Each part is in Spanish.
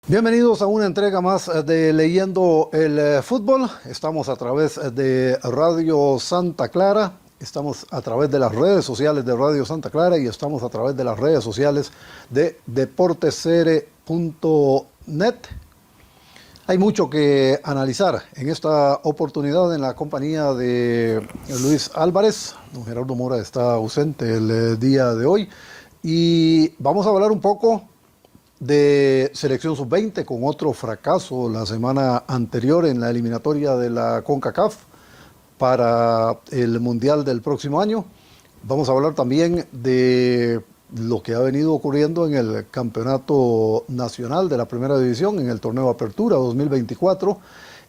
Bienvenidos a una entrega más de Leyendo el Fútbol. Estamos a través de Radio Santa Clara, estamos a través de las redes sociales de Radio Santa Clara y estamos a través de las redes sociales de deportescr.net. Hay mucho que analizar en esta oportunidad en la compañía de Luis Álvarez. Don Gerardo Mora está ausente el día de hoy y vamos a hablar un poco de selección sub-20 con otro fracaso la semana anterior en la eliminatoria de la CONCACAF para el Mundial del próximo año. Vamos a hablar también de lo que ha venido ocurriendo en el Campeonato Nacional de la Primera División, en el Torneo Apertura 2024.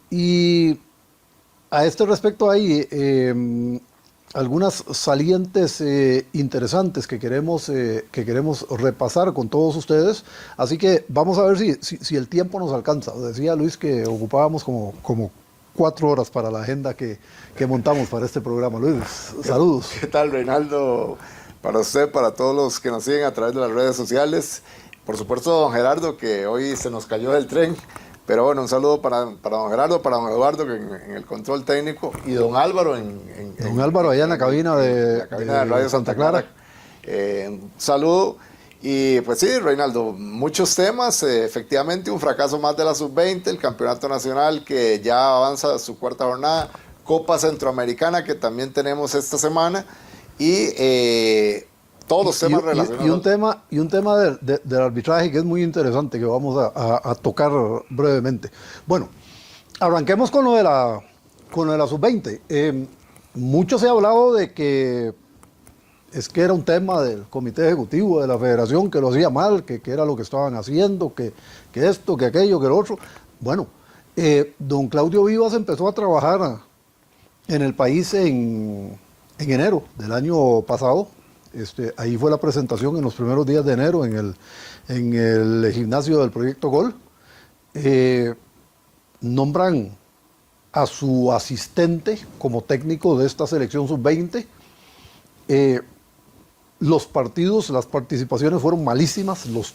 Y a este respecto hay algunas salientes interesantes que queremos repasar con todos ustedes. Así que vamos a ver si el tiempo nos alcanza. Decía Luis que ocupábamos como 4 horas para la agenda que montamos para este programa. Luis, saludos. ¿Qué tal, Reinaldo? Para usted, para todos los que nos siguen a través de las redes sociales. Por supuesto, don Gerardo, que hoy se nos cayó del tren. Pero bueno, un saludo para don Gerardo, para don Eduardo que en el control técnico y don Álvaro don Álvaro allá en la cabina de Radio Santa Clara. Un saludo. Y pues sí, Reinaldo, muchos temas. Efectivamente, un fracaso más de la sub-20, el campeonato nacional que ya avanza a su cuarta jornada, Copa Centroamericana que también tenemos esta semana y todos los temas relacionados. Y un tema del arbitraje que es muy interesante, que vamos a tocar brevemente. Bueno, arranquemos con lo de la sub-20. Mucho se ha hablado de que era un tema del comité ejecutivo de la federación, que lo hacía mal, que era lo que estaban haciendo, que esto, que aquello, que lo otro. Bueno, don Claudio Vivas empezó a trabajar en el país en enero del año pasado. Ahí fue la presentación en los primeros días de enero en el gimnasio del Proyecto Gol. Nombran a su asistente como técnico de esta selección sub-20. Los partidos, las participaciones fueron malísimas. Los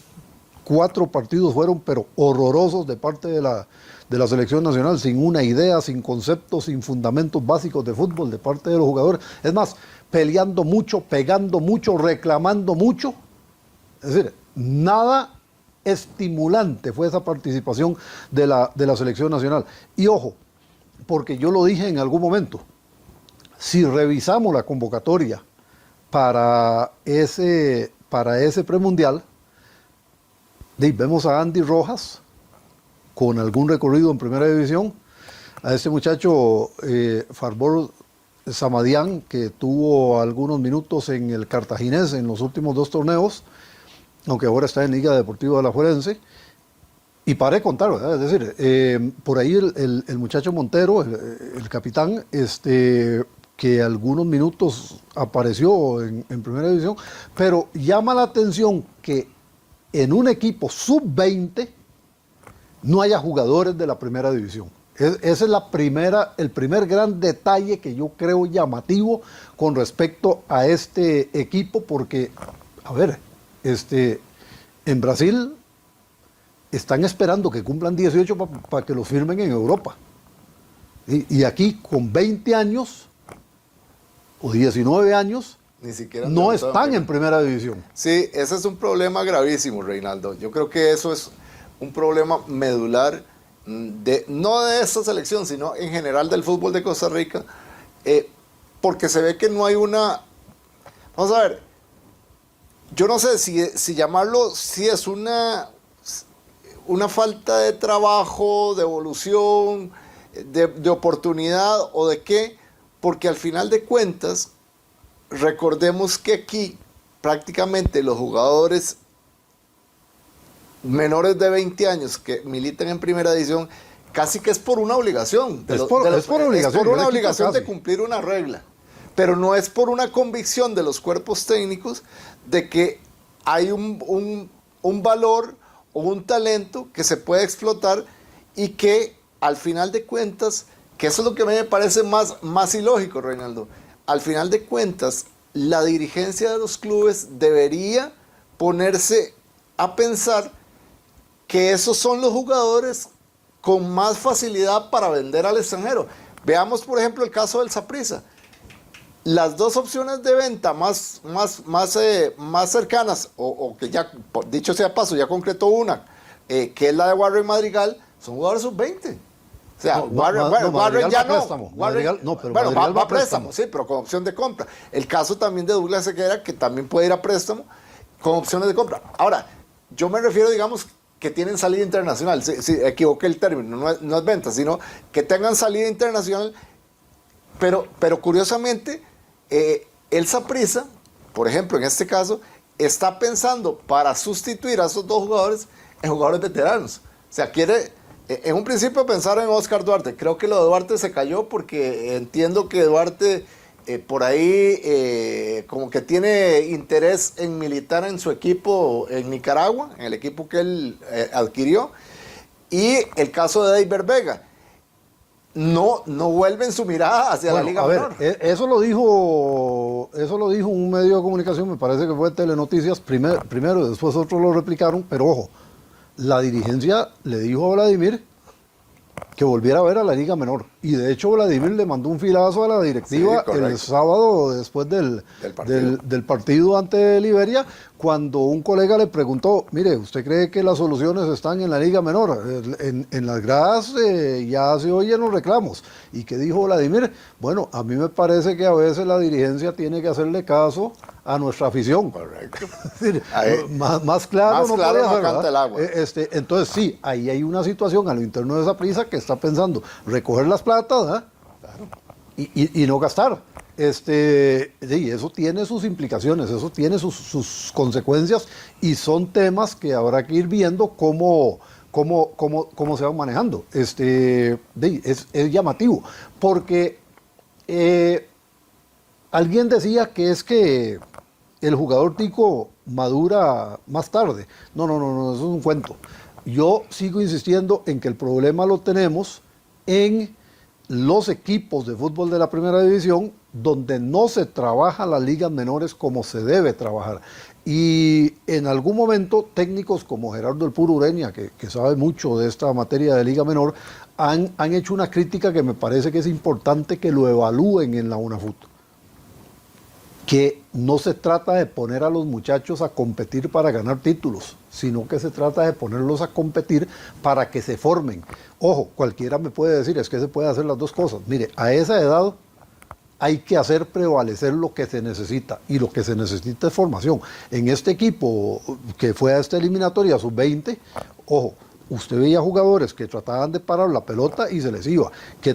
4 partidos fueron pero horrorosos de parte de la selección nacional, sin una idea, sin conceptos, sin fundamentos básicos de fútbol de parte de los jugadores. Es más, peleando mucho, pegando mucho, reclamando mucho. Es decir, nada estimulante fue esa participación de la selección nacional. Y ojo, porque yo lo dije en algún momento, si revisamos la convocatoria para ese premundial, vemos a Andy Rojas con algún recorrido en primera división, a este muchacho Farbor Samadián, que tuvo algunos minutos en el Cartaginés en los últimos 2 torneos, aunque ahora está en Liga Deportiva de la Juelense, y paré de contar, ¿verdad? Es decir, por ahí el muchacho Montero, el capitán, que algunos minutos apareció en primera división, pero llama la atención que en un equipo sub-20 no haya jugadores de la primera división. Ese es el primer gran detalle que yo creo llamativo con respecto a este equipo, porque, a ver, en Brasil están esperando que cumplan 18 para que los firmen en Europa. Y aquí con 20 años o 19 años ni siquiera no están en primera división. Sí, ese es un problema gravísimo, Reinaldo. Yo creo que eso es un problema medular, no de esta selección, sino en general del fútbol de Costa Rica, porque se ve que no hay una... Vamos a ver, yo no sé si llamarlo, si es una falta de trabajo, de evolución, de oportunidad o de qué, porque al final de cuentas, recordemos que aquí prácticamente los jugadores menores de 20 años que militan en primera división, casi que es por una obligación. Es por una obligación de cumplir una regla. Pero no es por una convicción de los cuerpos técnicos de que hay un valor o un talento que se puede explotar y que al final de cuentas, que eso es lo que a mí me parece más ilógico, Reinaldo, al final de cuentas, la dirigencia de los clubes debería ponerse a pensar que esos son los jugadores con más facilidad para vender al extranjero. Veamos, por ejemplo, el caso del Saprissa. Las dos opciones de venta más cercanas, o que ya, dicho sea paso, ya concretó una, que es la de Warren Madrigal, son jugadores sub-20. O sea, Warren ya no. Madrigal va a préstamo, sí, pero con opción de compra. El caso también de Douglas Ceguera, que también puede ir a préstamo con opciones de compra. Ahora, yo me refiero, digamos, que tienen salida internacional. Sí, equivoqué el término, no es venta, sino que tengan salida internacional. Pero curiosamente, el Saprissa, por ejemplo, en este caso, está pensando para sustituir a esos dos jugadores en jugadores veteranos. O sea, quiere, en un principio pensar en Oscar Duarte. Creo que lo de Duarte se cayó porque entiendo que Duarte por ahí como que tiene interés en militar en su equipo en Nicaragua, en el equipo que él adquirió. Y el caso de David Vega. No vuelven su mirada hacia la Liga Menor. Eso lo dijo un medio de comunicación, me parece que fue Telenoticias primero, después otros lo replicaron, pero ojo, la dirigencia le dijo a Vladimir que volviera a ver a la Liga Menor. Y de hecho Vladimir le mandó un filazo a la directiva el sábado después del partido ante Liberia, cuando un colega le preguntó, mire, ¿usted cree que las soluciones están en la Liga Menor? En las gradas ya se oyen los reclamos. ¿Y qué dijo Vladimir? Bueno, a mí me parece que a veces la dirigencia tiene que hacerle caso a nuestra afición. Correcto. más claro no claro puede no ser, canta el agua. Entonces sí, ahí hay una situación a lo interno de Saprissa que está pensando recoger las platas, ¿eh? Claro. y no gastar. Sí, eso tiene sus implicaciones, eso tiene sus consecuencias y son temas que habrá que ir viendo cómo se van manejando. Es llamativo, porque alguien decía que es que el jugador tico madura más tarde. No, eso es un cuento. Yo sigo insistiendo en que el problema lo tenemos en los equipos de fútbol de la primera división, donde no se trabaja las ligas menores como se debe trabajar. Y en algún momento técnicos como Gerardo El Puro Ureña, que sabe mucho de esta materia de liga menor, han hecho una crítica que me parece que es importante que lo evalúen en la UNAFUT. Que no se trata de poner a los muchachos a competir para ganar títulos, sino que se trata de ponerlos a competir para que se formen. Ojo, cualquiera me puede decir, es que se puede hacer las dos cosas. Mire, a esa edad hay que hacer prevalecer lo que se necesita, y lo que se necesita es formación. En este equipo que fue a esta eliminatoria sub-20, ojo, usted veía jugadores que trataban de parar la pelota y se les iba, que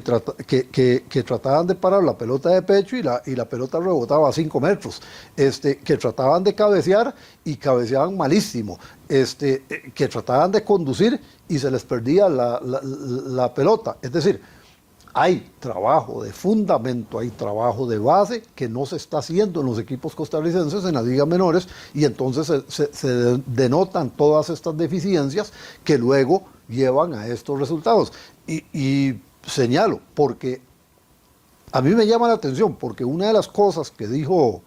trataban de parar la pelota de pecho y la pelota rebotaba a 5 metros, que trataban de cabecear y cabeceaban malísimo, que trataban de conducir y se les perdía la pelota. Es decir, hay trabajo de fundamento, hay trabajo de base que no se está haciendo en los equipos costarricenses, en las ligas menores, y entonces se denotan todas estas deficiencias que luego llevan a estos resultados. Y señalo, porque a mí me llama la atención, porque una de las cosas que dijo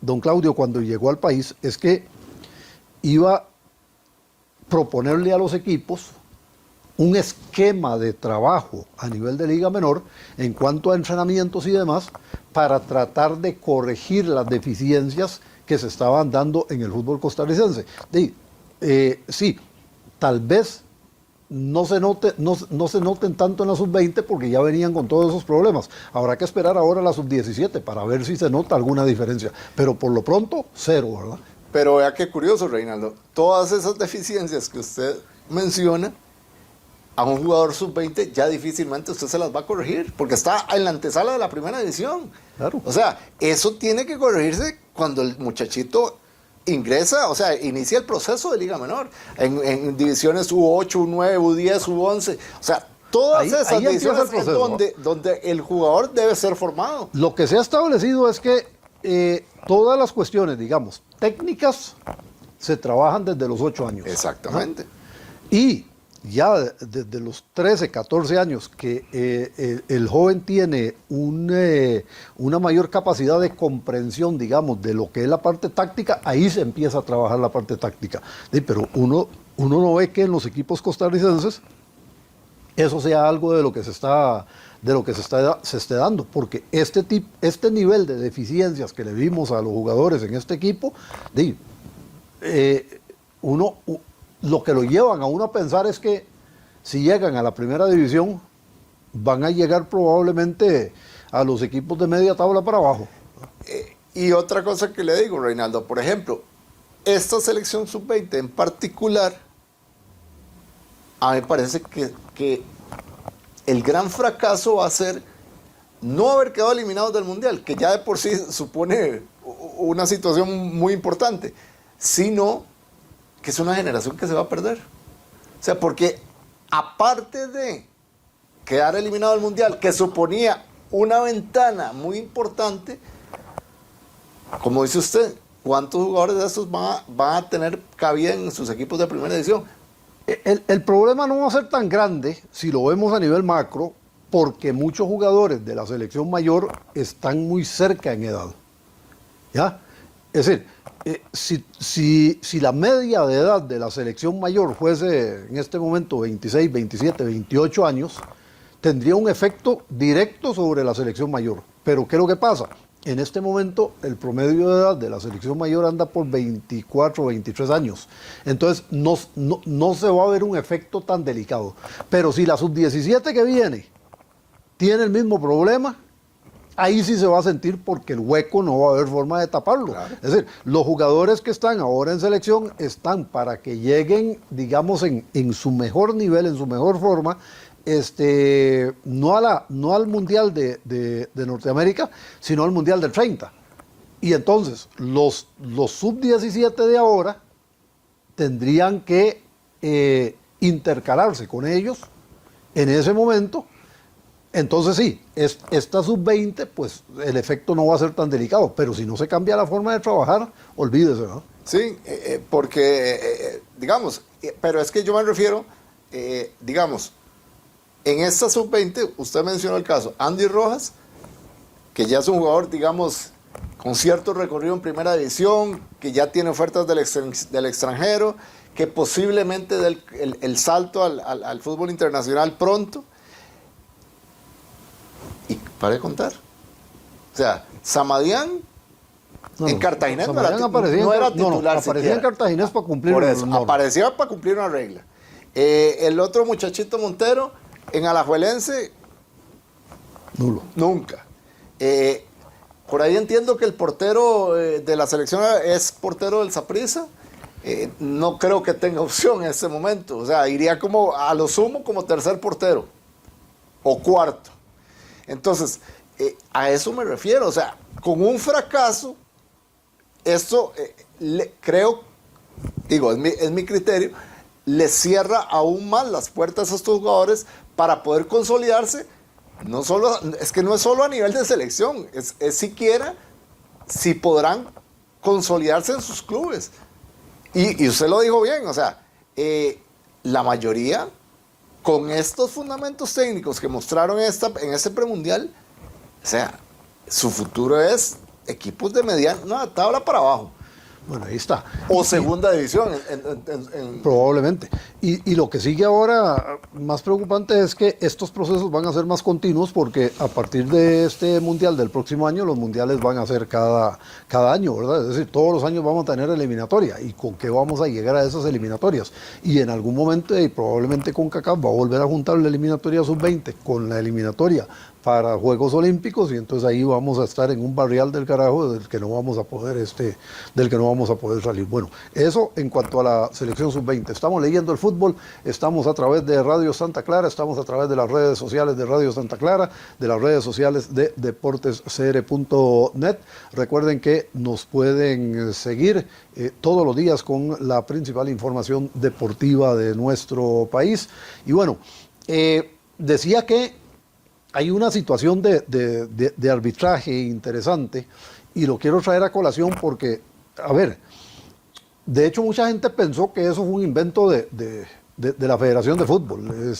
don Claudio cuando llegó al país es que iba a proponerle a los equipos un esquema de trabajo a nivel de Liga Menor en cuanto a entrenamientos y demás para tratar de corregir las deficiencias que se estaban dando en el fútbol costarricense. Sí, tal vez no se noten tanto en la sub-20 porque ya venían con todos esos problemas. Habrá que esperar ahora a la sub-17 para ver si se nota alguna diferencia. Pero por lo pronto, cero, ¿verdad? Pero vea qué curioso, Reinaldo. Todas esas deficiencias que usted menciona, a un jugador sub-20 ya difícilmente usted se las va a corregir, porque está en la antesala de la primera división. Claro. O sea, eso tiene que corregirse cuando el muchachito ingresa, o sea, inicia el proceso de Liga Menor, en divisiones U8, U9, U10, U11, o sea, todas esas divisiones proceso, donde el jugador debe ser formado. Lo que se ha establecido es que todas las cuestiones, digamos, técnicas, se trabajan desde los 8 años. Exactamente. ¿No? Y ya desde los 13, 14 años que el joven tiene una mayor capacidad de comprensión, digamos, de lo que es la parte táctica, ahí se empieza a trabajar la parte táctica. Sí, pero uno uno no ve que en los equipos costarricenses eso sea algo de lo que se esté dando, porque este nivel de deficiencias que le vimos a los jugadores en este equipo, lo que lo llevan a uno a pensar es que si llegan a la primera división, van a llegar probablemente a los equipos de media tabla para abajo. Y otra cosa que le digo, Reinaldo, por ejemplo, esta selección sub-20 en particular, a mí me parece que el gran fracaso va a ser no haber quedado eliminados del Mundial, que ya de por sí supone una situación muy importante, sino que es una generación que se va a perder. O sea, porque aparte de quedar eliminado del Mundial, que suponía una ventana muy importante, como dice usted, ¿cuántos jugadores de estos van a tener cabida en sus equipos de primera división? El problema no va a ser tan grande si lo vemos a nivel macro, porque muchos jugadores de la selección mayor están muy cerca en edad. ¿Ya? Es decir, si la media de edad de la selección mayor fuese en este momento 26, 27, 28 años, tendría un efecto directo sobre la selección mayor. Pero ¿qué es lo que pasa? En este momento el promedio de edad de la selección mayor anda por 24 o 23 años. Entonces no se va a ver un efecto tan delicado. Pero si la sub-17 que viene tiene el mismo problema, ahí sí se va a sentir, porque el hueco no va a haber forma de taparlo. Claro. Es decir, los jugadores que están ahora en selección están para que lleguen, digamos, en su mejor nivel, en su mejor forma, no al Mundial de Norteamérica, sino al Mundial del 30. Y entonces los sub-17 de ahora tendrían que intercalarse con ellos en ese momento. Entonces sí, esta sub-20, pues el efecto no va a ser tan delicado, pero si no se cambia la forma de trabajar, olvídese, ¿no? Sí, porque, digamos, pero es que yo me refiero, digamos, en esta sub-20, usted mencionó el caso, Andy Rojas, que ya es un jugador, digamos, con cierto recorrido en primera división, que ya tiene ofertas del extranjero, que posiblemente dé el salto al fútbol internacional pronto. Y para de contar. O sea, Samadián en Cartagena no era titular. Aparecía en Cartagena para cumplir por eso, aparecía para cumplir una regla. El otro muchachito Montero en Alajuelense, nulo. Nunca. Por ahí entiendo que el portero de la selección es portero del Saprissa. No creo que tenga opción en este momento. O sea, iría como a lo sumo como tercer portero o cuarto. Entonces, a eso me refiero. O sea, con un fracaso, esto creo, digo, es mi criterio, le cierra aún más las puertas a estos jugadores para poder consolidarse. Es que no es solo a nivel de selección, es siquiera si podrán consolidarse en sus clubes. Y usted lo dijo bien, o sea, la mayoría, con estos fundamentos técnicos que mostraron en este premundial, o sea, su futuro es equipos de mediana tabla para abajo. Bueno, ahí está. O segunda división. Probablemente. Y lo que sigue ahora más preocupante es que estos procesos van a ser más continuos, porque a partir de este mundial del próximo año, los mundiales van a ser cada año, ¿verdad? Es decir, todos los años vamos a tener eliminatoria. ¿Y con qué vamos a llegar a esas eliminatorias? Y en algún momento, y probablemente CONCACAF va a volver a juntar la eliminatoria sub-20 con la eliminatoria para Juegos Olímpicos, y entonces ahí vamos a estar en un barrial del carajo del que no vamos a poder salir. Bueno, eso en cuanto a la selección sub-20. Estamos leyendo el fútbol, estamos a través de Radio Santa Clara, estamos a través de las redes sociales de Radio Santa Clara, de las redes sociales de deportescr.net. Recuerden que nos pueden seguir todos los días con la principal información deportiva de nuestro país. Y bueno, decía que hay una situación de arbitraje interesante, y lo quiero traer a colación porque, a ver, de hecho mucha gente pensó que eso fue un invento de la Federación de Fútbol,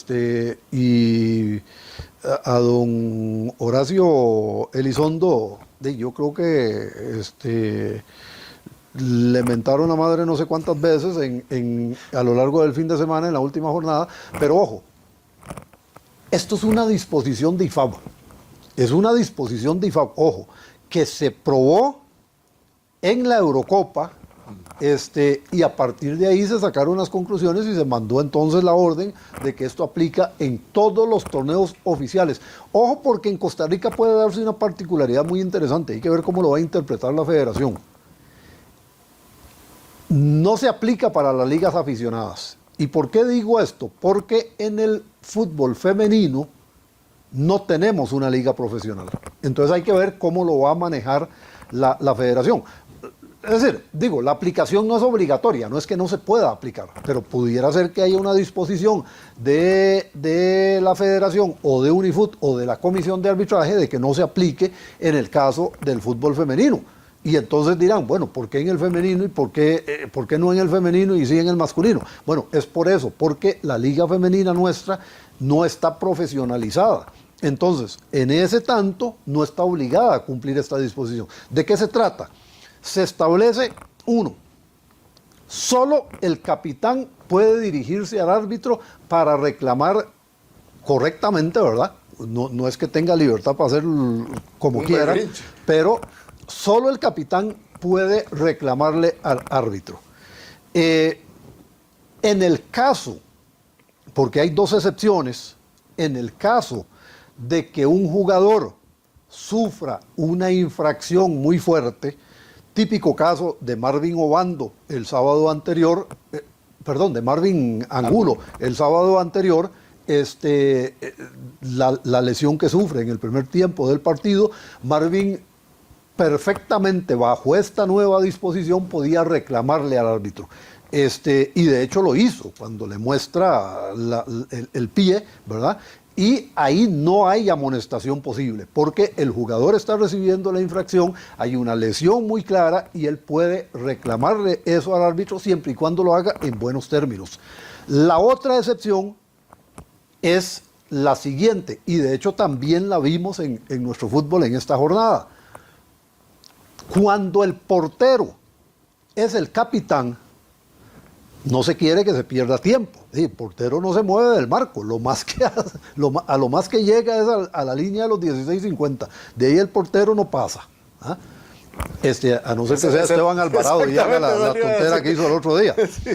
y a don Horacio Elizondo, yo creo que le mentaron la madre no sé cuántas veces a lo largo del fin de semana, en la última jornada, pero ojo, esto es una disposición de IFAB, es una disposición de IFAB, ojo, que se probó en la Eurocopa, y a partir de ahí se sacaron las conclusiones y se mandó entonces la orden de que esto aplica en todos los torneos oficiales. Ojo, porque en Costa Rica puede darse una particularidad muy interesante, hay que ver cómo lo va a interpretar la federación. No se aplica para las ligas aficionadas. ¿Y por qué digo esto? Porque en el fútbol femenino no tenemos una liga profesional. Entonces hay que ver cómo lo va a manejar la federación. Es decir, digo, la aplicación no es obligatoria, no es que no se pueda aplicar, pero pudiera ser que haya una disposición de la federación o de Unifoot o de la comisión de arbitraje de que no se aplique en el caso del fútbol femenino. Y entonces dirán, bueno, ¿por qué en el femenino y por qué no en el femenino y sí en el masculino? Bueno, es por eso, porque la liga femenina nuestra no está profesionalizada. Entonces, en ese tanto, no está obligada a cumplir esta disposición. ¿De qué se trata? Se establece, uno, solo el capitán puede dirigirse al árbitro para reclamar correctamente, ¿verdad? No es que tenga libertad para hacer como quiera, pero solo el capitán puede reclamarle al árbitro. En el caso, porque hay dos excepciones, en el caso de que un jugador sufra una infracción muy fuerte, típico caso de Marvin Obando el sábado anterior, de Marvin Angulo el sábado anterior, la lesión que sufre en el primer tiempo del partido, Marvin perfectamente bajo esta nueva disposición podía reclamarle al árbitro. Y de hecho lo hizo cuando le muestra el pie, ¿verdad? Y ahí no hay amonestación posible, porque el jugador está recibiendo la infracción, hay una lesión muy clara y él puede reclamarle eso al árbitro siempre y cuando lo haga en buenos términos. La otra excepción es la siguiente, y de hecho también la vimos en nuestro fútbol en esta jornada. Cuando el portero es el capitán, no se quiere que se pierda tiempo. Sí, el portero no se mueve del marco. Lo más que hace, a lo más que llega es a la línea de los 16.50. De ahí el portero no pasa. ¿Ah? A no ser que sea Esteban Alvarado y haga la tontera que hizo el otro día. Sí.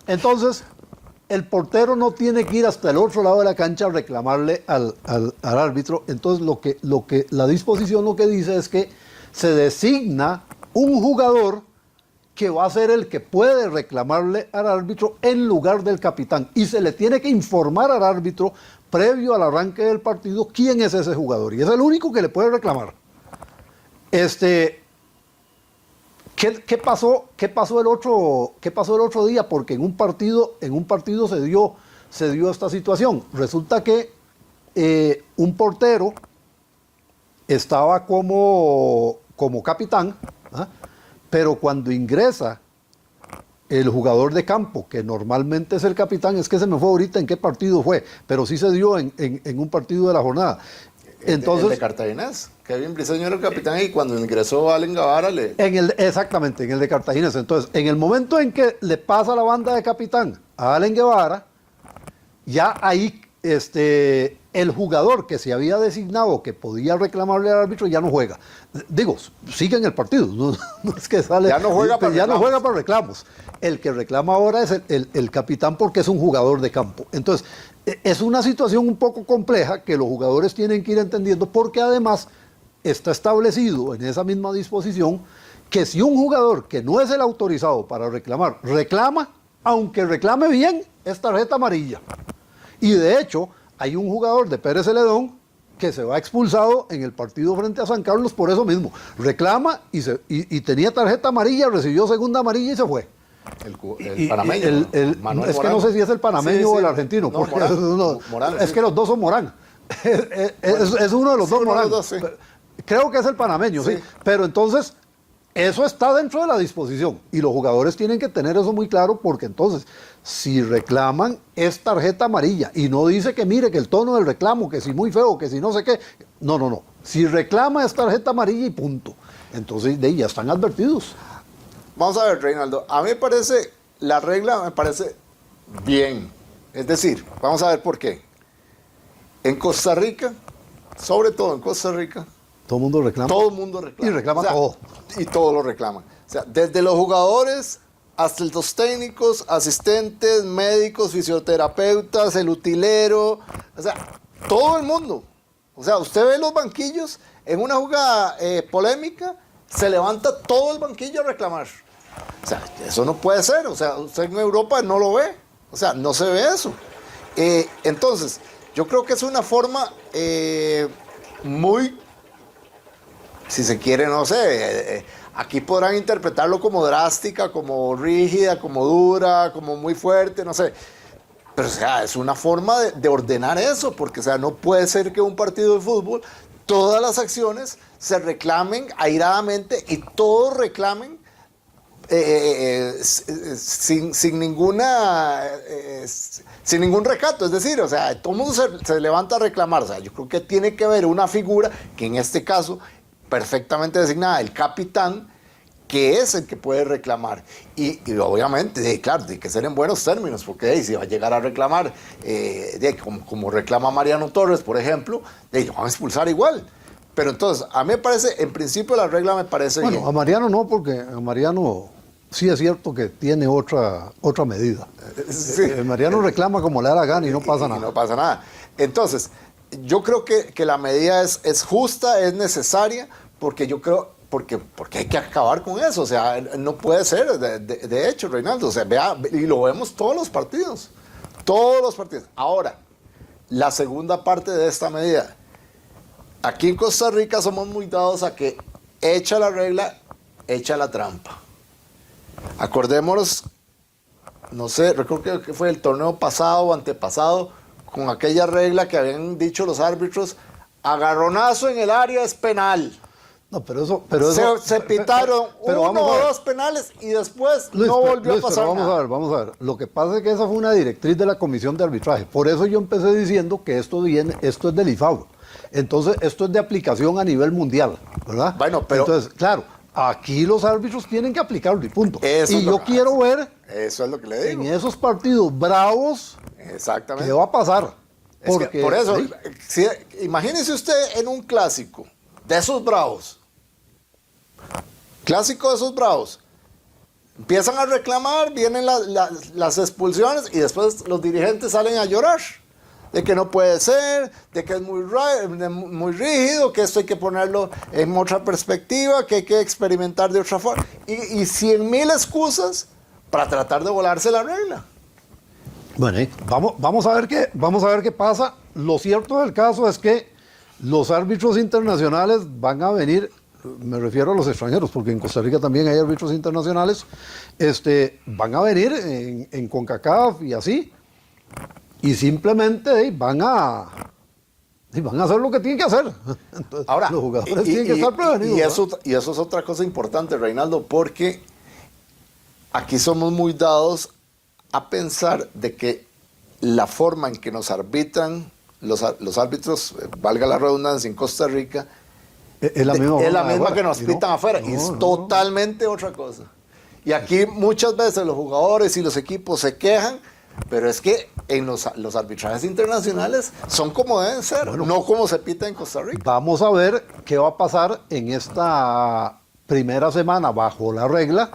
Entonces, el portero no tiene que ir hasta el otro lado de la cancha a reclamarle al árbitro. Entonces, la disposición lo que dice es que se designa un jugador que va a ser el que puede reclamarle al árbitro en lugar del capitán. Y se le tiene que informar al árbitro, previo al arranque del partido, quién es ese jugador. Y es el único que le puede reclamar. ¿Qué pasó el otro día? Porque en un partido se dio esta situación. Resulta que un portero estaba como capitán, ¿ah? Pero cuando ingresa el jugador de campo, que normalmente es el capitán, es que se me fue ahorita en qué partido fue, pero sí se dio en un partido de la jornada. Entonces, el de Cartaginés, Kevin Briceño era el capitán y cuando ingresó Allen Guevara exactamente, en el de Cartaginés. Entonces, en el momento en que le pasa la banda de capitán a Allen Guevara, ya ahí el jugador que se había designado que podía reclamarle al árbitro ya no juega. Digo, sigue en el partido, no es que sale. Ya no juega para reclamos. El que reclama ahora es el capitán porque es un jugador de campo. Entonces, es una situación un poco compleja que los jugadores tienen que ir entendiendo, porque además está establecido en esa misma disposición que si un jugador que no es el autorizado para reclamar, reclama, aunque reclame bien, es tarjeta amarilla. Y de hecho, hay un jugador de Pérez Celedón que se va expulsado en el partido frente a San Carlos por eso mismo. Reclama y tenía tarjeta amarilla, recibió segunda amarilla y se fue. El panameño. Es Morán. Que no sé si es el panameño o el argentino. No, porque Morán, es que los dos son Morán. Es uno de los dos Morán. Sí. Creo que es el panameño, sí. Pero entonces, eso está dentro de la disposición. Y los jugadores tienen que tener eso muy claro, porque entonces, si reclaman, es tarjeta amarilla. Y no dice que mire, que el tono del reclamo, que si muy feo, que si no sé qué. No. Si reclama es tarjeta amarilla y punto. Entonces, de ahí ya están advertidos. vamos a ver, Reinaldo, a mí me parece, la regla me parece bien. Es decir, vamos a ver por qué. En Costa Rica, sobre todo en Costa Rica, Todo el mundo reclama. todo el mundo reclama. Y reclama todo. Y todos lo reclaman. O sea, desde los jugadores hasta los técnicos, asistentes, médicos, fisioterapeutas, el utilero, o sea, todo el mundo. O sea, usted ve los banquillos, en una jugada polémica, se levanta todo el banquillo a reclamar. O sea, eso no puede ser. O sea, usted en Europa no lo ve. O sea, no se ve eso. Entonces, yo creo que es una forma muy, si se quiere, no sé, aquí podrán interpretarlo como drástica, como rígida, como dura, como muy fuerte, no sé. Pero, o sea, es una forma de ordenar eso, porque, o sea, no puede ser que un partido de fútbol, todas las acciones se reclamen airadamente y todos reclamen sin ningún recato. Es decir, o sea, todo el mundo se levanta a reclamar. O sea, yo creo que tiene que haber una figura que en este caso, perfectamente designada, el capitán, que es el que puede reclamar. Y obviamente, claro, tiene que ser en buenos términos, porque si va a llegar a reclamar, como reclama Mariano Torres, por ejemplo, lo van a expulsar igual. Pero entonces, a mí me parece, en principio la regla me parece bien. Bueno, a Mariano no, porque a Mariano sí es cierto que tiene otra medida. Sí. Mariano reclama como le da la gana y no pasa Y nada. no pasa nada. Entonces, yo creo que la medida es justa, es necesaria, porque yo creo, porque hay que acabar con eso. O sea, no puede ser, de hecho, Reinaldo. O sea, vea, y lo vemos todos los partidos. Todos los partidos. Ahora, la segunda parte de esta medida. Aquí en Costa Rica somos muy dados a que echa la regla, echa la trampa. Acordémonos, no sé, recuerdo que fue el torneo pasado o antepasado, con aquella regla que habían dicho los árbitros, agarronazo en el área es penal. No, pero eso... Se pitaron pero uno vamos a o ver. dos penales y después Luis, no volvió Luis, a pasar pero nada. vamos a ver. Lo que pasa es que esa fue una directriz de la Comisión de Arbitraje. Por eso yo empecé diciendo que esto es del IFAB. Entonces, esto es de aplicación a nivel mundial, ¿verdad? Bueno, pero... Entonces, claro, aquí los árbitros tienen que aplicarlo y punto. Eso y es lo yo que quiero ver Eso es lo que le digo. en esos partidos bravos Exactamente. qué va a pasar. Es que Porque, por eso, ¿sí? imagínese usted en un clásico de esos bravos. Clásico de esos bravos. Empiezan a reclamar, vienen las expulsiones y después los dirigentes salen a llorar. De que no puede ser, de que es muy rígido, que esto hay que ponerlo en otra perspectiva, que hay que experimentar de otra forma. Y 100,000 excusas para tratar de volarse la regla. Bueno, vamos a ver qué pasa. Lo cierto del caso es que los árbitros internacionales van a venir, me refiero a los extranjeros, porque en Costa Rica también hay árbitros internacionales, van a venir en CONCACAF y así, y simplemente van a hacer lo que tienen que hacer. Entonces, Ahora, los jugadores tienen que estar prevenidos. y eso es otra cosa importante, Reinaldo, porque aquí somos muy dados a pensar de que la forma en que nos arbitran los árbitros, valga la redundancia, en Costa Rica, Es la misma, que nos pitan afuera, y es totalmente otra cosa. Y aquí muchas veces los jugadores y los equipos se quejan, pero es que en los arbitrajes internacionales son como deben ser, no como se pita en Costa Rica. Vamos a ver qué va a pasar en esta primera semana bajo la regla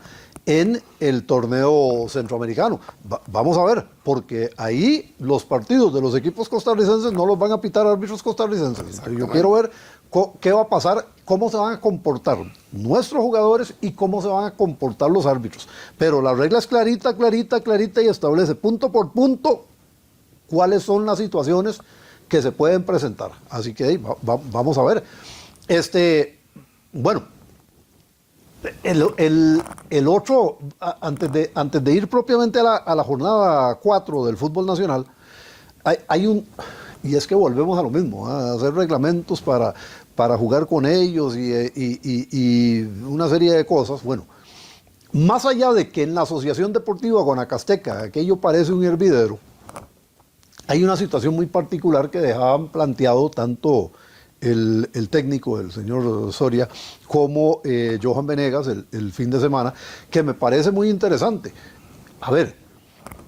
en el torneo centroamericano. Vamos a ver, porque ahí los partidos de los equipos costarricenses no los van a pitar árbitros costarricenses. Yo quiero ver qué va a pasar, cómo se van a comportar nuestros jugadores y cómo se van a comportar los árbitros. Pero la regla es clarita y establece punto por punto cuáles son las situaciones que se pueden presentar. Así que vamos a ver. Bueno, el otro, antes de ir propiamente a la jornada 4 del fútbol nacional, y es que volvemos a lo mismo, a hacer reglamentos para jugar con ellos y una serie de cosas. Bueno, más allá de que en la Asociación Deportiva Guanacasteca aquello parece un hervidero, hay una situación muy particular que dejaban planteado tanto el técnico, el señor Soria, como Johan Venegas el fin de semana, que me parece muy interesante. A ver,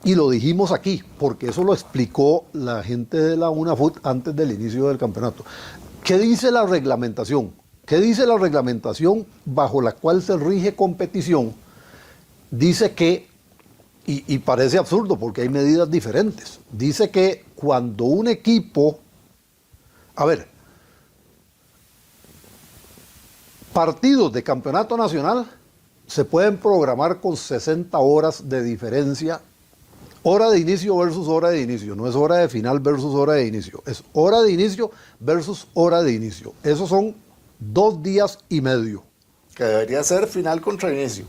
y lo dijimos aquí, porque eso lo explicó la gente de la UNAFUT antes del inicio del campeonato. ¿Qué dice la reglamentación? ¿Qué dice la reglamentación bajo la cual se rige competición? Dice que, y parece absurdo porque hay medidas diferentes, dice que cuando un equipo, a ver, partidos de campeonato nacional se pueden programar con 60 horas de diferencia, hora de inicio versus hora de inicio, no es hora de final versus hora de inicio, es hora de inicio versus hora de inicio. Esos son 2 días y medio. Que debería ser final contra inicio.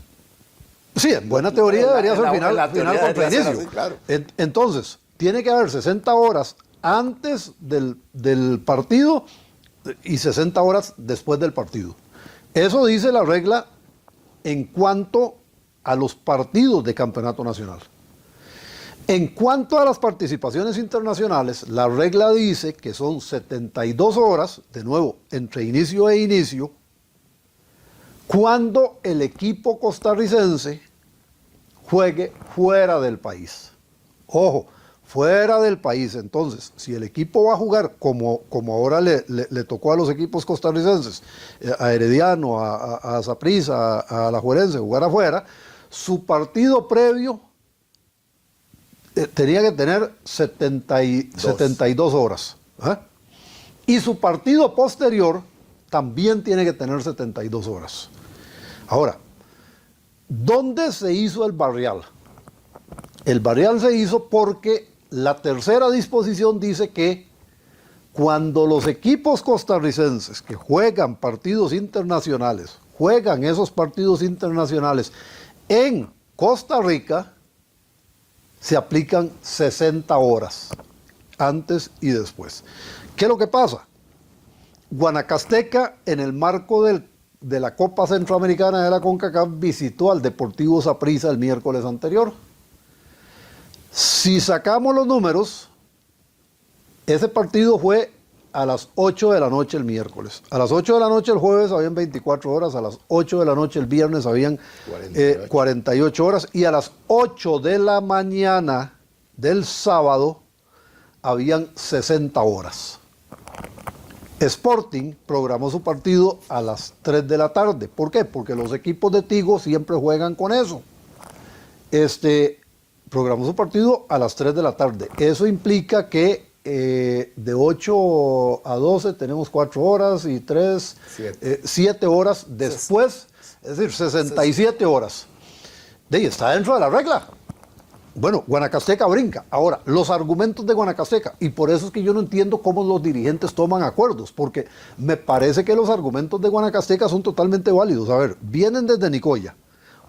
Sí, en buena teoría debería ser final contra inicio. Así, claro. Entonces, tiene que haber 60 horas antes del partido y 60 horas después del partido. Eso dice la regla en cuanto a los partidos de campeonato nacional. En cuanto a las participaciones internacionales, la regla dice que son 72 horas, de nuevo, entre inicio e inicio, cuando el equipo costarricense juegue fuera del país. Ojo, fuera del país. Entonces, si el equipo va a jugar como ahora le tocó a los equipos costarricenses, a Herediano, a Saprissa, a Alajuelense, jugar afuera, su partido previo tenía que tener 72 horas. ¿Eh? Y su partido posterior también tiene que tener 72 horas. Ahora, ¿dónde se hizo el barrial? El barrial se hizo porque la tercera disposición dice que cuando los equipos costarricenses que juegan partidos internacionales, juegan esos partidos internacionales en Costa Rica, se aplican 60 horas, antes y después. ¿Qué es lo que pasa? Guanacasteca, en el marco de la Copa Centroamericana de la CONCACAF, visitó al Deportivo Saprissa el miércoles anterior. Si sacamos los números, ese partido fue a las 8 de la noche el miércoles. A las 8 de la noche el jueves habían 24 horas, a las 8 de la noche el viernes habían 48 horas y a las 8 de la mañana del sábado habían 60 horas. Sporting programó su partido a las 3 de la tarde. ¿Por qué? Porque los equipos de Tigo siempre juegan con eso. Programó su partido a las 3 de la tarde. Eso implica que de 8 a 12 tenemos 4 horas y 3, 7 horas después, es decir, 67 horas. Está dentro de la regla. Bueno, Guanacasteca brinca. Ahora, los argumentos de Guanacasteca, y por eso es que yo no entiendo cómo los dirigentes toman acuerdos, porque me parece que los argumentos de Guanacasteca son totalmente válidos. A ver, vienen desde Nicoya,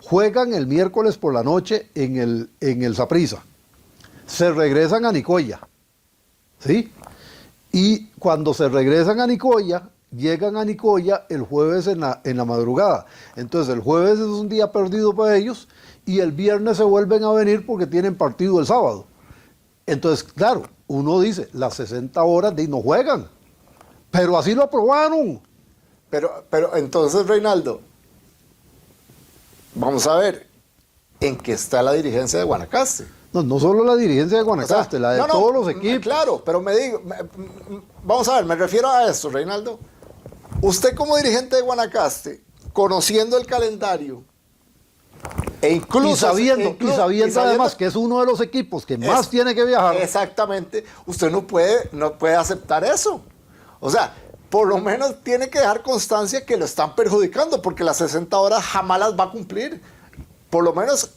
juegan el miércoles por la noche en el Saprissa, se regresan a Nicoya, ¿sí? Y cuando se regresan a Nicoya, llegan a Nicoya el jueves en la madrugada. Entonces el jueves es un día perdido para ellos y el viernes se vuelven a venir porque tienen partido el sábado. Entonces, claro, uno dice, las 60 horas no juegan, pero así lo aprobaron. Pero entonces, Reinaldo, vamos a ver en qué está la dirigencia de Guanacaste. No solo la dirigencia de Guanacaste, la de todos los equipos. Claro, pero vamos a ver, me refiero a esto, Reinaldo. Usted como dirigente de Guanacaste, conociendo el calendario, e incluso... Y sabiendo además que es uno de los equipos que más tiene que viajar. Exactamente, usted no puede aceptar eso. O sea, por lo menos tiene que dejar constancia que lo están perjudicando, porque las 60 horas jamás las va a cumplir. Por lo menos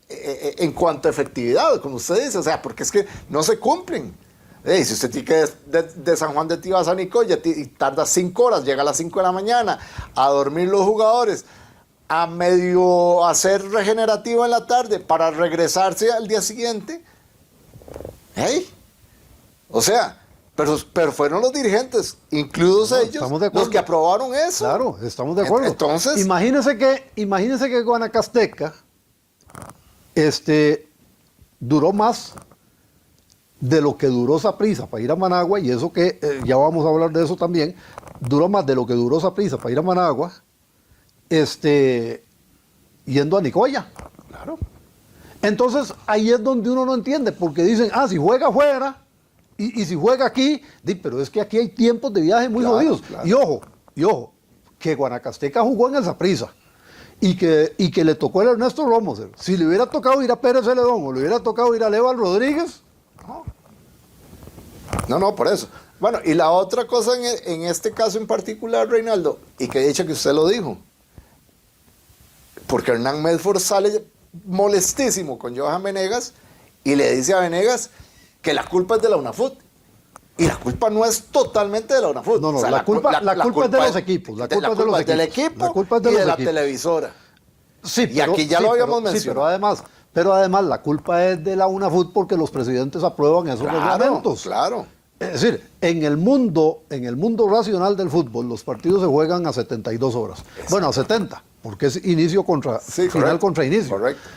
en cuanto a efectividad, como usted dice, o sea, porque es que no se cumplen. Si usted tiene que de San Juan de Tibás a Nicoya y tarda 5 horas, llega a las 5 de la mañana a dormir los jugadores, a medio hacer regenerativo en la tarde para regresarse al día siguiente. O sea, pero fueron los dirigentes, incluidos ellos, los que aprobaron eso. Claro, estamos de acuerdo. Entonces, imagínese que Guanacasteca duró más de lo que duró Saprissa para ir a Managua, y eso que, ya vamos a hablar de eso también, duró más de lo que duró Saprissa para ir a Managua, yendo a Nicoya. Claro. Entonces, ahí es donde uno no entiende, porque dicen, si juega afuera, y si juega aquí, pero es que aquí hay tiempos de viaje muy jodidos. Claro. Y ojo, que Guanacasteca jugó en el Saprissa, y que le tocó el Ernesto Romoser. Si le hubiera tocado ir a Pérez Celedón, o le hubiera tocado ir a Leval Rodríguez, No, por eso. Bueno, y la otra cosa en este caso en particular, Reinaldo, y que dicha que usted lo dijo, porque Hernán Medford sale molestísimo con Johan Venegas y le dice a Venegas que la culpa es de la UNAFUT. Y la culpa no es totalmente de la UNAFUT. No, la culpa es de los equipos. La culpa es del equipo. La culpa es de la televisora. Sí, y aquí ya lo habíamos mencionado. Sí, pero además la culpa es de la UNAFUT porque los presidentes aprueban esos reglamentos. Claro. Es decir, en el mundo racional del fútbol, los partidos se juegan a 72 horas. Exacto. Bueno, a 70, porque es inicio contra final contra inicio. Correcto.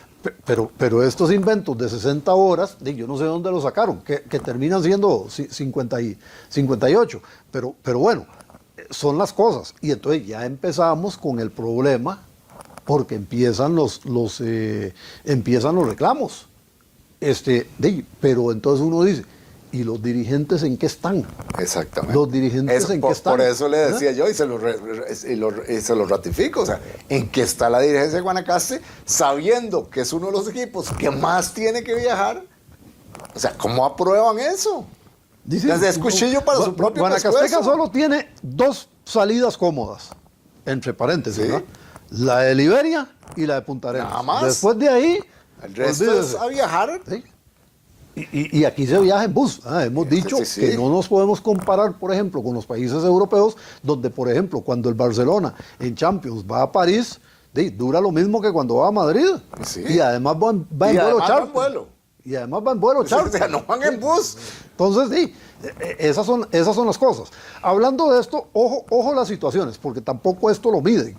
Pero estos inventos de 60 horas, yo no sé dónde los sacaron, que terminan siendo 58. Pero bueno, son las cosas. Y entonces ya empezamos con el problema, porque empiezan los reclamos. Pero entonces uno dice, ¿y los dirigentes en qué están? Exactamente. Los dirigentes en qué están. Por eso le decía yo, y se lo ratifico, o sea, en qué está la dirigencia de Guanacaste, sabiendo que es uno de los equipos que más tiene que viajar. O sea, ¿cómo aprueban eso? Desde es cuchillo para su propio Guanacasteca pescuezo. solo tiene 2 salidas cómodas, entre paréntesis, ¿verdad? La de Liberia y la de Punta Arenas. Nada más. Después de ahí, el resto es a viajar. ¿sí? Y aquí se viaja en bus. Hemos dicho que no nos podemos comparar, por ejemplo, con los países europeos, donde, por ejemplo, cuando el Barcelona en Champions va a París, dura lo mismo que cuando va a Madrid. Sí. Y además va en vuelo charter. Y además va en vuelo charter. O sea, no van en bus. Entonces, sí, esas son las cosas. Hablando de esto, ojo las situaciones, porque tampoco esto lo miden.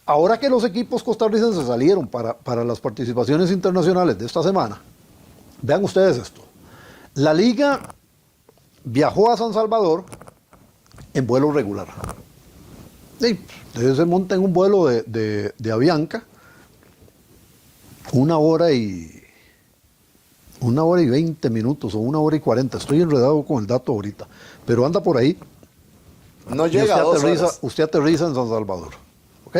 Ahora que los equipos costarricenses salieron para las participaciones internacionales de esta semana, vean ustedes esto. La liga viajó a San Salvador en vuelo regular. Sí, ustedes se montan en un vuelo de Avianca, 1 hora y 20 minutos o 1 hora y 40. Estoy enredado con el dato ahorita, pero anda por ahí. No llega a 2 horas. Usted aterriza en San Salvador. ¿Ok?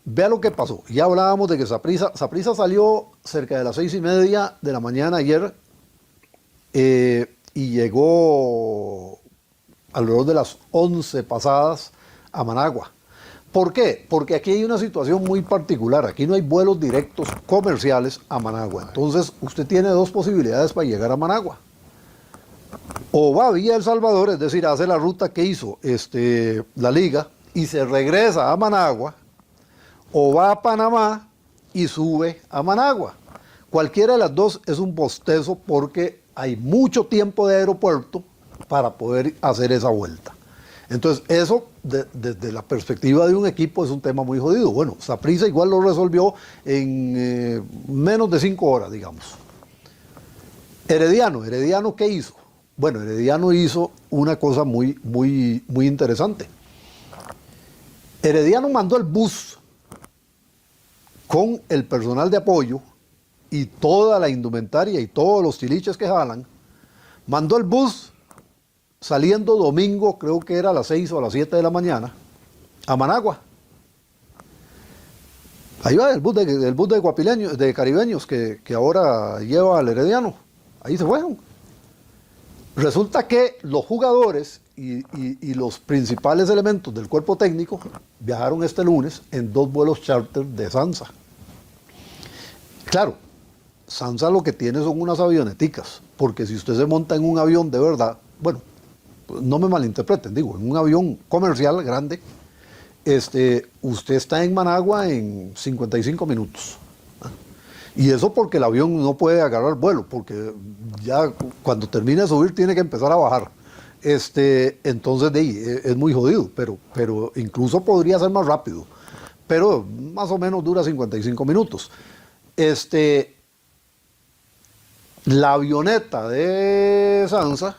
Vea lo que pasó. Ya hablábamos de que Saprissa salió cerca de las 6:30 de la mañana ayer y llegó alrededor de las 11 pasadas a Managua. ¿Por qué? Porque aquí hay una situación muy particular. Aquí no hay vuelos directos comerciales a Managua. Entonces, usted tiene 2 posibilidades para llegar a Managua. O va vía El Salvador, es decir, hace la ruta que hizo la liga y se regresa a Managua, o va a Panamá y sube a Managua. Cualquiera de las dos es un bostezo porque hay mucho tiempo de aeropuerto para poder hacer esa vuelta. Entonces, eso, desde la perspectiva de un equipo, es un tema muy jodido. Bueno, Saprissa igual lo resolvió en menos de 5 horas, digamos. Herediano, ¿qué hizo? Bueno, Herediano hizo una cosa muy interesante. Herediano mandó el bus con el personal de apoyo y toda la indumentaria y todos los tiliches que jalan. Mandó el bus saliendo domingo, creo que era a las 6 o a las 7 de la mañana, a Managua. Ahí va el bus de guapileños, de caribeños que ahora lleva al Herediano. Ahí se fueron. Resulta que los jugadores y los principales elementos del cuerpo técnico viajaron este lunes en 2 vuelos charter de Sansa. Claro, Sansa lo que tiene son unas avioneticas, porque si usted se monta en un avión de verdad, bueno, no me malinterpreten, digo, en un avión comercial grande, usted está en Managua en 55 minutos. Y eso porque el avión no puede agarrar vuelo, porque ya cuando termine de subir tiene que empezar a bajar. Entonces es muy jodido, pero incluso podría ser más rápido. Pero más o menos dura 55 minutos. La avioneta de Sansa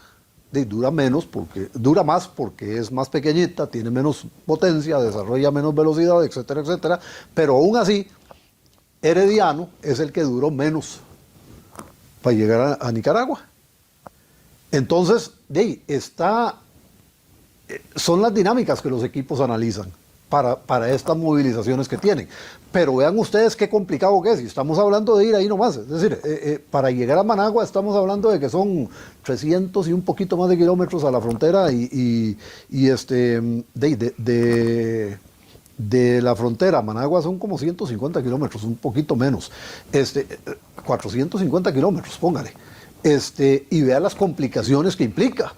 dura más porque es más pequeñita, tiene menos potencia, desarrolla menos velocidad, etcétera, etcétera. Pero aún así, Herediano es el que duró menos para llegar a Nicaragua. Entonces, son las dinámicas que los equipos analizan para estas movilizaciones que tienen. Pero vean ustedes qué complicado que es. Y estamos hablando de ir ahí nomás. Es decir, para llegar a Managua estamos hablando de que son 300 y un poquito más de kilómetros a la frontera de la frontera a Managua son como 150 kilómetros, un poquito menos. 450 kilómetros, póngale. Y vea las complicaciones que implica.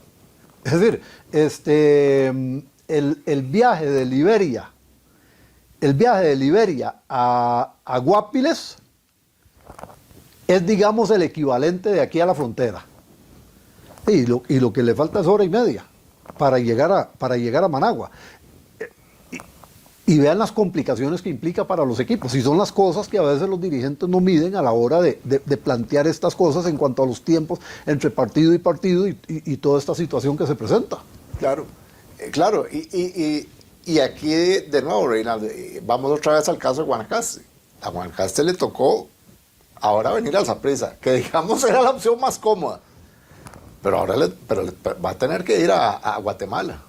Es decir, el viaje de Liberia a Guapiles es, digamos, el equivalente de aquí a la frontera. Y lo que le falta es hora y media para llegar a Managua. Y vean las complicaciones que implica para los equipos. Y son las cosas que a veces los dirigentes no miden a la hora de plantear estas cosas en cuanto a los tiempos entre partido y partido y toda esta situación que se presenta. Claro, claro. Y aquí, de nuevo, Reinaldo, vamos otra vez al caso de Guanacaste. A Guanacaste le tocó ahora venir al Saprissa, que digamos era la opción más cómoda. Pero ahora va a tener que ir a Guatemala,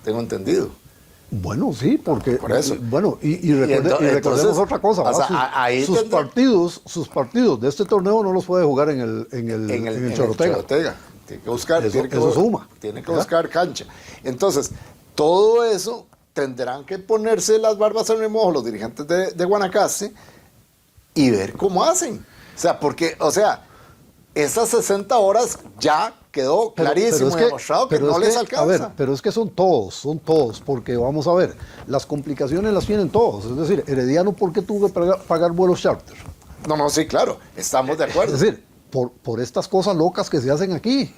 tengo entendido. Bueno, sí, porque... Por eso. Bueno, y recordemos entonces, otra cosa. O sea, sus partidos de este torneo no los puede jugar en el Chorotega. Tiene que buscar, eso suma. Tiene que buscar cancha. Entonces, todo eso tendrán que ponerse las barbas en remojo los dirigentes de Guanacaste y ver cómo hacen. O sea, porque, esas 60 horas ya quedó clarísimo, demostrado que no les alcanza. A ver, pero es que son todos, porque vamos a ver, las complicaciones las tienen todos. Es decir, Herediano, ¿por qué tuvo que pagar vuelos charter? No, sí, claro, estamos de acuerdo. Es decir, por estas cosas locas que se hacen aquí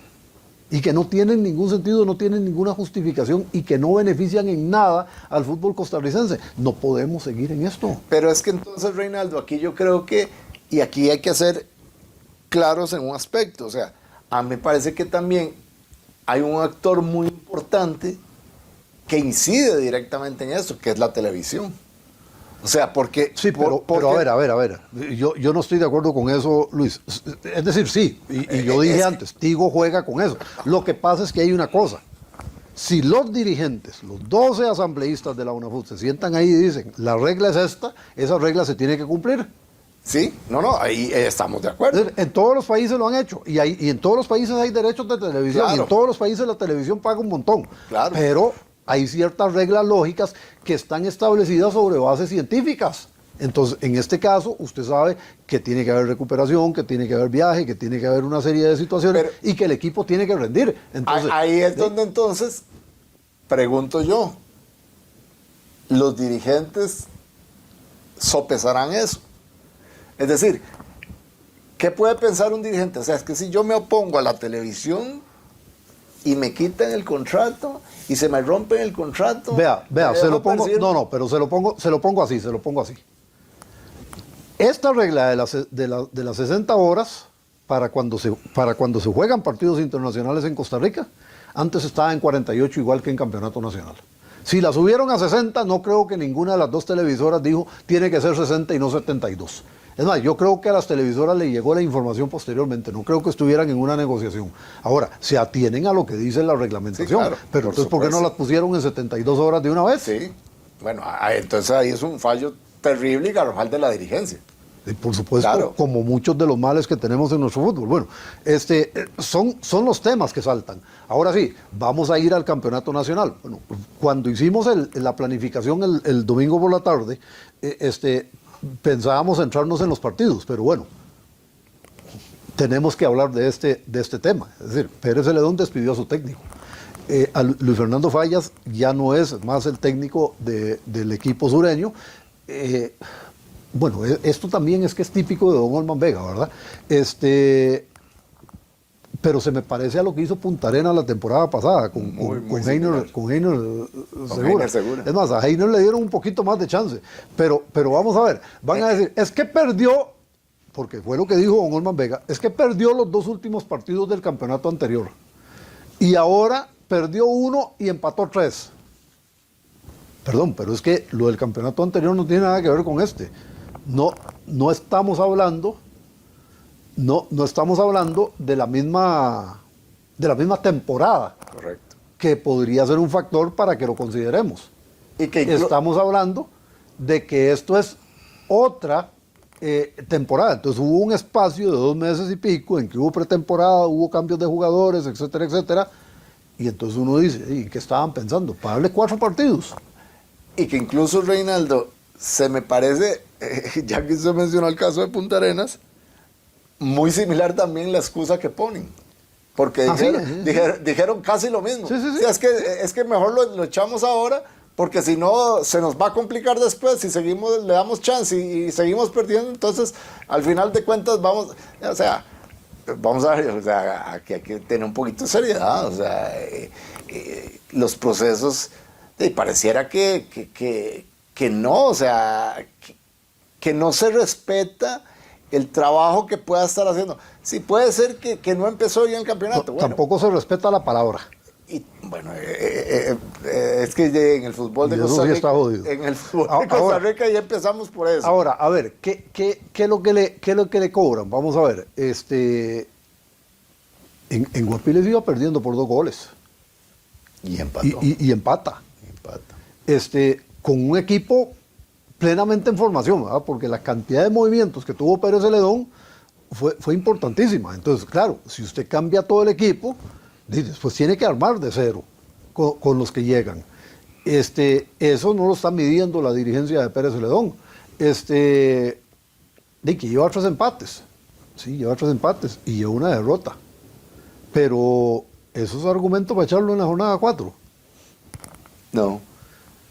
y que no tienen ningún sentido, no tienen ninguna justificación y que no benefician en nada al fútbol costarricense. No podemos seguir en esto. Pero es que entonces, Reinaldo, aquí yo creo que, y aquí hay que ser claros en un aspecto, o sea, a mí me parece que también hay un actor muy importante que incide directamente en eso, que es la televisión. O sea, porque... Sí, pero a ver. Yo no estoy de acuerdo con eso, Luis. Es decir, sí, y yo dije antes, Tigo juega con eso. Lo que pasa es que hay una cosa. Si los dirigentes, los 12 asambleístas de la UNAFUT se sientan ahí y dicen, la regla es esa regla se tiene que cumplir. Sí, ahí estamos de acuerdo. En todos los países lo han hecho y en todos los países hay derechos de televisión, claro. Y en todos los países la televisión paga un montón. Claro. Pero hay ciertas reglas lógicas que están establecidas sobre bases científicas. Entonces, en este caso, usted sabe que tiene que haber recuperación, que tiene que haber viaje, que tiene que haber una serie de situaciones y que el equipo tiene que rendir. Entonces, ahí es donde entonces, pregunto yo, ¿los dirigentes sopesarán eso? Es decir, ¿qué puede pensar un dirigente? O sea, es que si yo me opongo a la televisión y me quitan el contrato y se me rompen el contrato... Vea, se lo pongo... pero se lo pongo así. Esta regla de las 60 horas para cuando se juegan partidos internacionales en Costa Rica, antes estaba en 48 igual que en Campeonato Nacional. Si la subieron a 60, no creo que ninguna de las dos televisoras dijo tiene que ser 60 y no 72. Es más, yo creo que a las televisoras le llegó la información posteriormente, no creo que estuvieran en una negociación. Ahora, se atienen a lo que dice la reglamentación, sí, claro, pero entonces ¿por qué no las pusieron en 72 horas de una vez? Sí, bueno, entonces ahí es un fallo terrible y garrafal de la dirigencia. Y por supuesto, claro, como muchos de los males que tenemos en nuestro fútbol. Bueno, son los temas que saltan. Ahora sí, vamos a ir al campeonato nacional. Bueno, cuando hicimos la planificación el domingo por la tarde, pensábamos centrarnos en los partidos, pero bueno, tenemos que hablar de este tema. Es decir, Pérez Celedón despidió a su técnico. Luis Fernando Fallas ya no es más el técnico del equipo sureño. Bueno, esto también es que es típico de don Olman Vega, ¿verdad? Pero se me parece a lo que hizo Punta Arenas la temporada pasada con Heiner Segura. Es más, a Heiner le dieron un poquito más de chance. Pero vamos a ver, van a decir, es que perdió porque fue lo que dijo don Olman Vega, es que perdió los 2 últimos partidos del campeonato anterior. Y ahora perdió 1 y empató 3. Perdón, pero es que lo del campeonato anterior no tiene nada que ver con este. No estamos hablando, no estamos hablando de la misma temporada. Correcto. Que podría ser un factor para que lo consideremos. Y que estamos hablando de que esto es otra temporada. Entonces hubo un espacio de 2 meses y pico en que hubo pretemporada, hubo cambios de jugadores, etcétera, etcétera. Y entonces uno dice, ¿y qué estaban pensando? Para darle 4 partidos. Y que incluso, Reinaldo, se me parece, ya que usted mencionó el caso de Punta Arenas, muy similar también la excusa que ponen. Porque dijeron casi lo mismo. Sí. Sí, es que mejor lo echamos ahora, porque si no se nos va a complicar después. Si seguimos, le damos chance y seguimos perdiendo, entonces al final de cuentas vamos a ver, o sea, aquí hay que tener un poquito de seriedad. O sea, los procesos, pareciera que no, o sea, que no se respeta el trabajo que pueda estar haciendo. Sí, puede ser que no empezó bien el campeonato. No, tampoco se respeta la palabra. Y bueno, es que en el fútbol de Costa Rica, en el fútbol de Costa Rica ya empezamos por eso. Ahora, a ver, ¿qué es lo que le cobran? Vamos a ver, en Guapiles iba perdiendo por 2 goles. Y empató. Y empata. Con un equipo plenamente en formación, ¿verdad? Porque la cantidad de movimientos que tuvo Pérez Celedón fue importantísima. Entonces, claro, si usted cambia todo el equipo, después tiene que armar de cero con los que llegan. Eso no lo está midiendo la dirigencia de Pérez Celedón. Que lleva 3 empates. Sí, lleva 3 empates y lleva una derrota. Pero eso es argumento para echarlo en la jornada 4. No.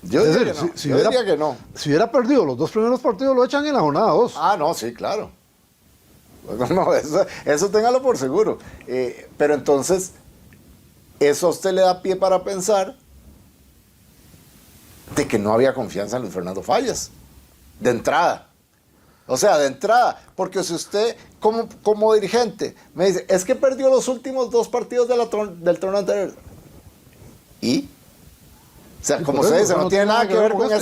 Yo diría que no. Si hubiera perdido los 2 primeros partidos, lo echan en la jornada 2. Ah, no, sí, claro. No, eso téngalo por seguro. Pero entonces, eso a usted le da pie para pensar de que no había confianza en Luis Fernando Fallas. De entrada. O sea, de entrada. Porque si usted, como dirigente, me dice, es que perdió los últimos 2 partidos del torneo anterior. ¿Y? O sea, como se dice, no tiene nada que ver con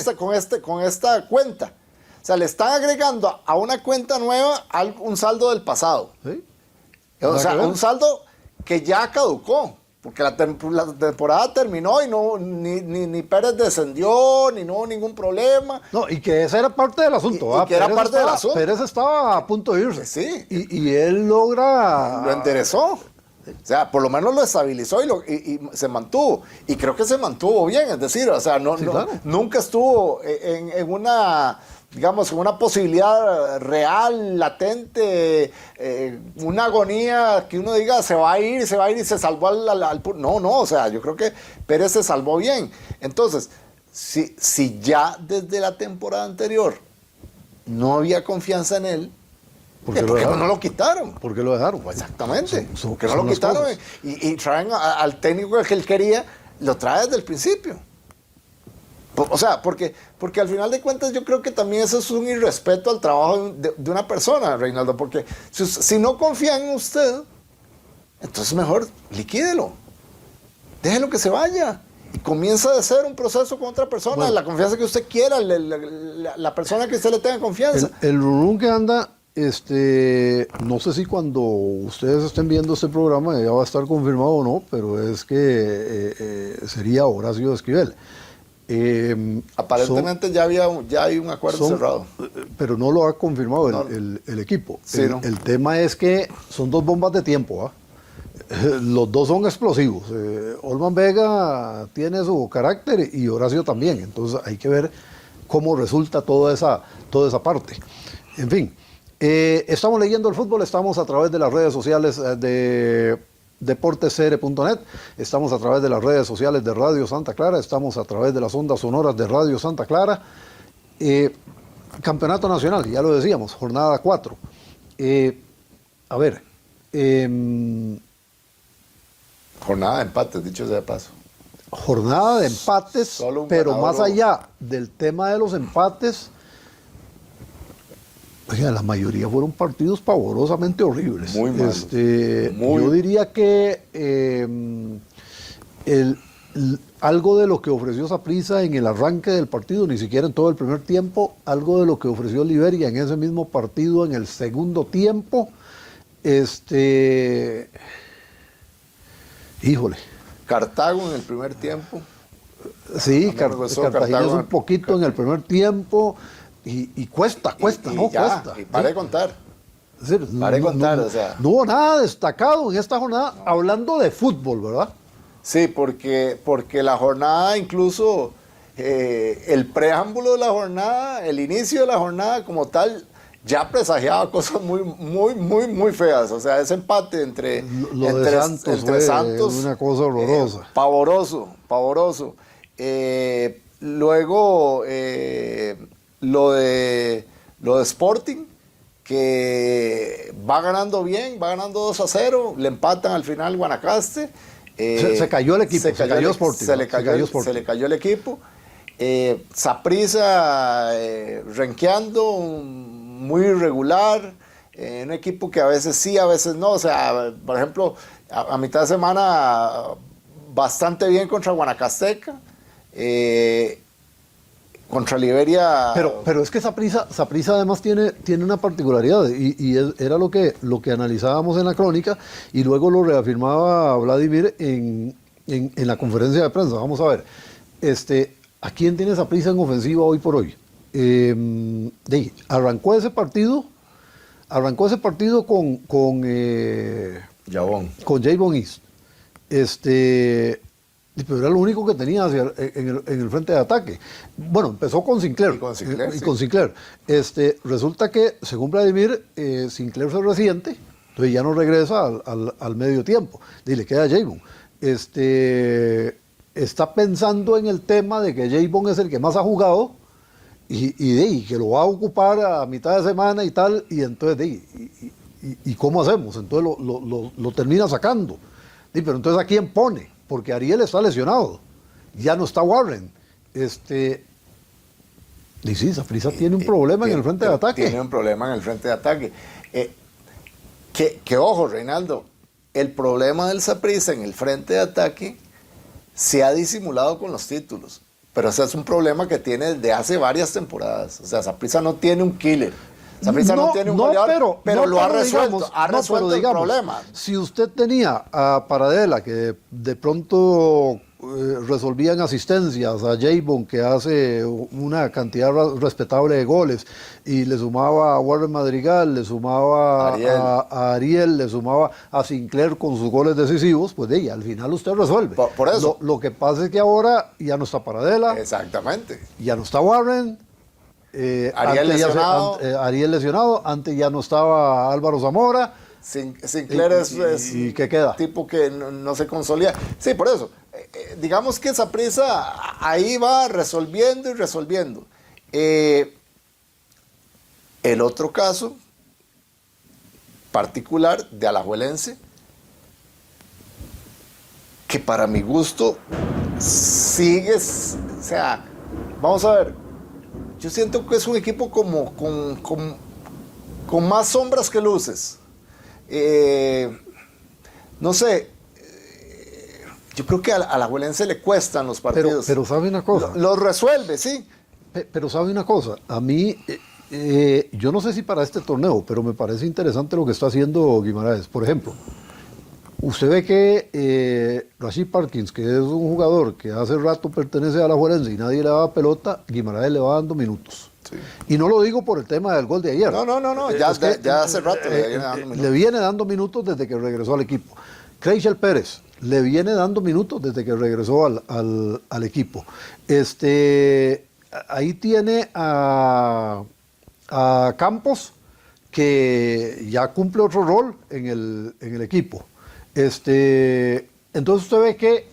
esta cuenta. O sea, le están agregando a una cuenta nueva un saldo del pasado. ¿Sí? O sea, un saldo que ya caducó. Porque la temporada terminó y ni Pérez descendió, ni no hubo ningún problema. No, y que ese era parte del asunto. Y que era parte del asunto. Pérez estaba a punto de irse. Sí. Y él logra... Lo enderezó. O sea, por lo menos lo estabilizó y se mantuvo. Y creo que se mantuvo bien, es decir, o sea, claro. Nunca estuvo en una, digamos, en una posibilidad real, latente, una agonía que uno diga se va a ir y se salvó al... No, o sea, yo creo que Pérez se salvó bien. Entonces, si ya desde la temporada anterior no había confianza en él, ¿por qué no lo quitaron? ¿Por qué lo dejaron? Exactamente. ¿Por qué no lo quitaron? Y traen al técnico que él quería, lo trae desde el principio. O sea, porque al final de cuentas yo creo que también eso es un irrespeto al trabajo de una persona, Reinaldo, porque si no confían en usted, entonces mejor liquídelo. Déjelo que se vaya. Y comienza de ser un proceso con otra persona, bueno, la confianza que usted quiera, la persona que usted le tenga confianza. El run que anda... no sé si cuando ustedes estén viendo este programa ya va a estar confirmado o no, pero es que sería Horacio Esquivel. Aparentemente ya hay un acuerdo cerrado. Pero no lo ha confirmado el equipo. Sí, el tema es que son 2 bombas de tiempo. Los 2 son explosivos. Olman Vega tiene su carácter y Horacio también. Entonces hay que ver cómo resulta toda esa parte. En fin. Estamos leyendo el fútbol, estamos a través de las redes sociales de deportescr.net, estamos a través de las redes sociales de Radio Santa Clara, estamos a través de las ondas sonoras de Radio Santa Clara. Campeonato Nacional, ya lo decíamos, jornada 4. A ver. Jornada de empates, dicho sea de paso. Jornada de empates, pero más allá del tema de los empates, Oiga, la mayoría fueron partidos pavorosamente horribles. Muy malos. Yo diría que algo de lo que ofreció Saprissa en el arranque del partido, ni siquiera en todo el primer tiempo, algo de lo que ofreció Liberia en ese mismo partido en el segundo tiempo, híjole. Cartago en el primer tiempo. Sí, Cartaginés un poquito en el primer tiempo y cuesta, ¿no? Ya, cuesta. y para de contar. Es decir, o sea. No hubo nada destacado en esta jornada, hablando de fútbol, ¿verdad? Sí, porque la jornada, incluso el preámbulo de la jornada, el inicio de la jornada como tal, ya presagiaba cosas muy feas. O sea, ese empate entre Santos fue Santos, una cosa horrorosa. Pavoroso. Luego, lo de Sporting, que va ganando bien, va ganando 2-0, le empatan al final Guanacaste. Se cayó el equipo, se cayó Sporting. Se le cayó el equipo. Saprissa renqueando, muy irregular, un equipo que a veces sí, a veces no. O sea, por ejemplo, a mitad de semana bastante bien contra Guanacasteca. Contra Liberia. Pero es que Saprissa además tiene una particularidad era lo que analizábamos en la crónica y luego lo reafirmaba Vladimir en la conferencia de prensa. Vamos a ver, ¿a quién tiene Saprissa en ofensiva hoy por hoy? Arrancó ese partido con Javon East. Pero era lo único que tenía en el frente de ataque. Bueno, empezó con Sinclair. Y con Sinclair. Resulta que, según Vladimir, Sinclair se resiente, entonces ya no regresa al medio tiempo. Y le queda a Javon. Está pensando en el tema de que Javon es el que más ha jugado y que lo va a ocupar a mitad de semana y tal. Y entonces, ¿y cómo hacemos? Entonces lo termina sacando. Pero entonces, ¿a quién pone? Porque Ariel está lesionado, ya no está Warren. Y sí, Saprissa tiene un problema en el frente de ataque. Tiene un problema en el frente de ataque. Que ojo, Reinaldo, el problema del Saprissa en el frente de ataque se ha disimulado con los títulos, pero ese es un problema que tiene desde hace varias temporadas. O sea, Saprissa no tiene un killer. Saprissa no tiene un goleador, pero lo ha resuelto, el problema. Si usted tenía a Paradela, que de pronto resolvían asistencias, a Javon, que hace una cantidad respetable de goles, y le sumaba a Warren Madrigal, le sumaba a Ariel, le sumaba a Sinclair con sus goles decisivos, pues al final usted resuelve. Por eso. Lo que pasa es que ahora ya no está Paradela. Exactamente. Ya no está Warren. Ariel lesionado, antes ya no estaba Álvaro Zamora. Sinclair es ¿Y qué queda? Tipo que no se consolida. Sí, por eso. Digamos que Saprissa ahí va resolviendo y resolviendo. El otro caso particular de Alajuelense, que para mi gusto sigue, o sea, vamos a ver, yo siento que es un equipo como con más sombras que luces. No sé, yo creo que a Alajuelense le cuestan los partidos. Pero sabe una cosa. Los resuelve, sí. Pero sabe una cosa, a mí, yo no sé si para este torneo, pero me parece interesante lo que está haciendo Guimaraes. Por ejemplo, usted ve que Rashid Parkins, que es un jugador que hace rato pertenece a Alajuelense y nadie le daba pelota, Guimaraes le va dando minutos. Sí. Y no lo digo por el tema del gol de ayer. No, ya hace rato le viene dando minutos desde que regresó al equipo. Creighel Pérez le viene dando minutos desde que regresó al equipo. Ahí tiene a Campos, que ya cumple otro rol en el equipo. Entonces usted ve que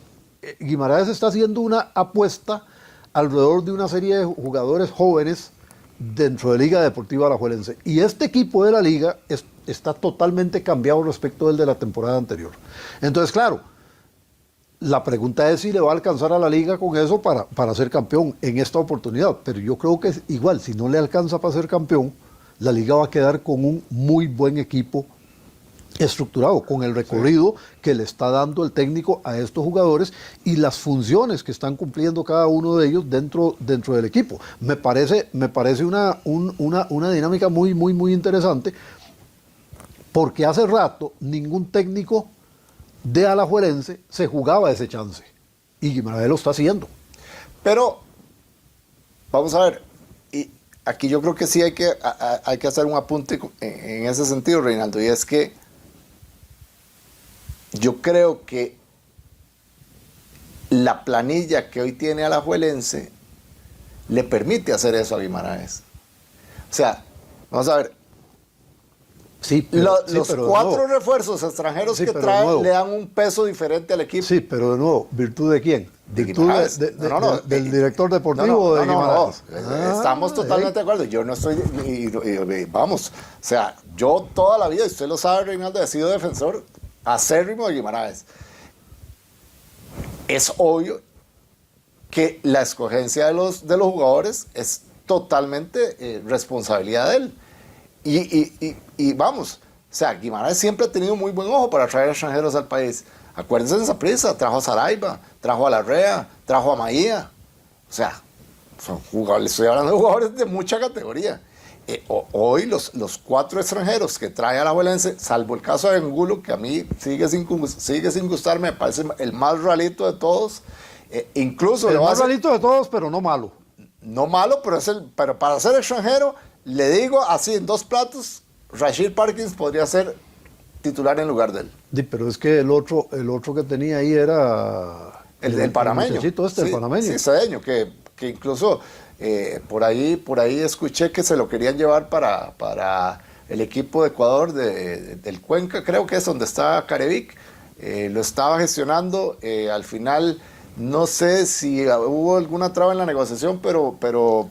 Guimaraes está haciendo una apuesta alrededor de una serie de jugadores jóvenes dentro de Liga Deportiva Alajuelense. Y este equipo de la Liga está totalmente cambiado respecto del de la temporada anterior. Entonces, claro, la pregunta es si le va a alcanzar a la Liga con eso para ser campeón en esta oportunidad. Pero yo creo que igual, si no le alcanza para ser campeón, la liga va a quedar con un muy buen equipo estructurado, con el recorrido que le está dando el técnico a estos jugadores y las funciones que están cumpliendo cada uno de ellos dentro del equipo. Me parece una dinámica muy interesante, porque hace rato ningún técnico de Alajuelense se jugaba ese chance y Guimaraes lo está haciendo. Pero vamos a ver, y aquí yo creo que sí hay que hacer un apunte en ese sentido, Reinaldo, y es que yo creo que la planilla que hoy tiene Alajuelense le permite hacer eso a Guimaraes. O sea, vamos a ver, sí, los cuatro refuerzos extranjeros que traen le dan un peso diferente al equipo. Sí, pero de nuevo, ¿virtud de quién? De ¿Virtud Guimaraes. del director deportivo o de Guimaraes? Estamos totalmente de acuerdo. Yo no estoy... vamos, o sea, yo toda la vida, y usted lo sabe, Reinaldo, he sido defensor acérrimo de Guimaraes. Es obvio que la escogencia de los jugadores es totalmente responsabilidad de él. Y vamos, o sea, Guimaraes siempre ha tenido muy buen ojo para traer extranjeros al país. Acuérdense de Saprissa, trajo a Saraiva, trajo a Larrea, trajo a Maía. O sea, son jugadores, estoy hablando de jugadores de mucha categoría. Hoy los cuatro extranjeros que trae Alajuelense, salvo el caso de Angulo, que a mí sigue sin gustarme, me parece el más ralito de todos. Incluso el más ralito de todos, pero no malo. No malo, pero para ser extranjero, le digo así en dos platos, Rashid Parkins podría ser titular en lugar de él. Sí, pero es que el otro que tenía ahí era el panameño. El panameño. Sí, cedeño, que incluso por ahí escuché que se lo querían llevar para el equipo de Ecuador del Cuenca, creo que es donde está Carevic. Lo estaba gestionando, al final no sé si hubo alguna traba en la negociación, pero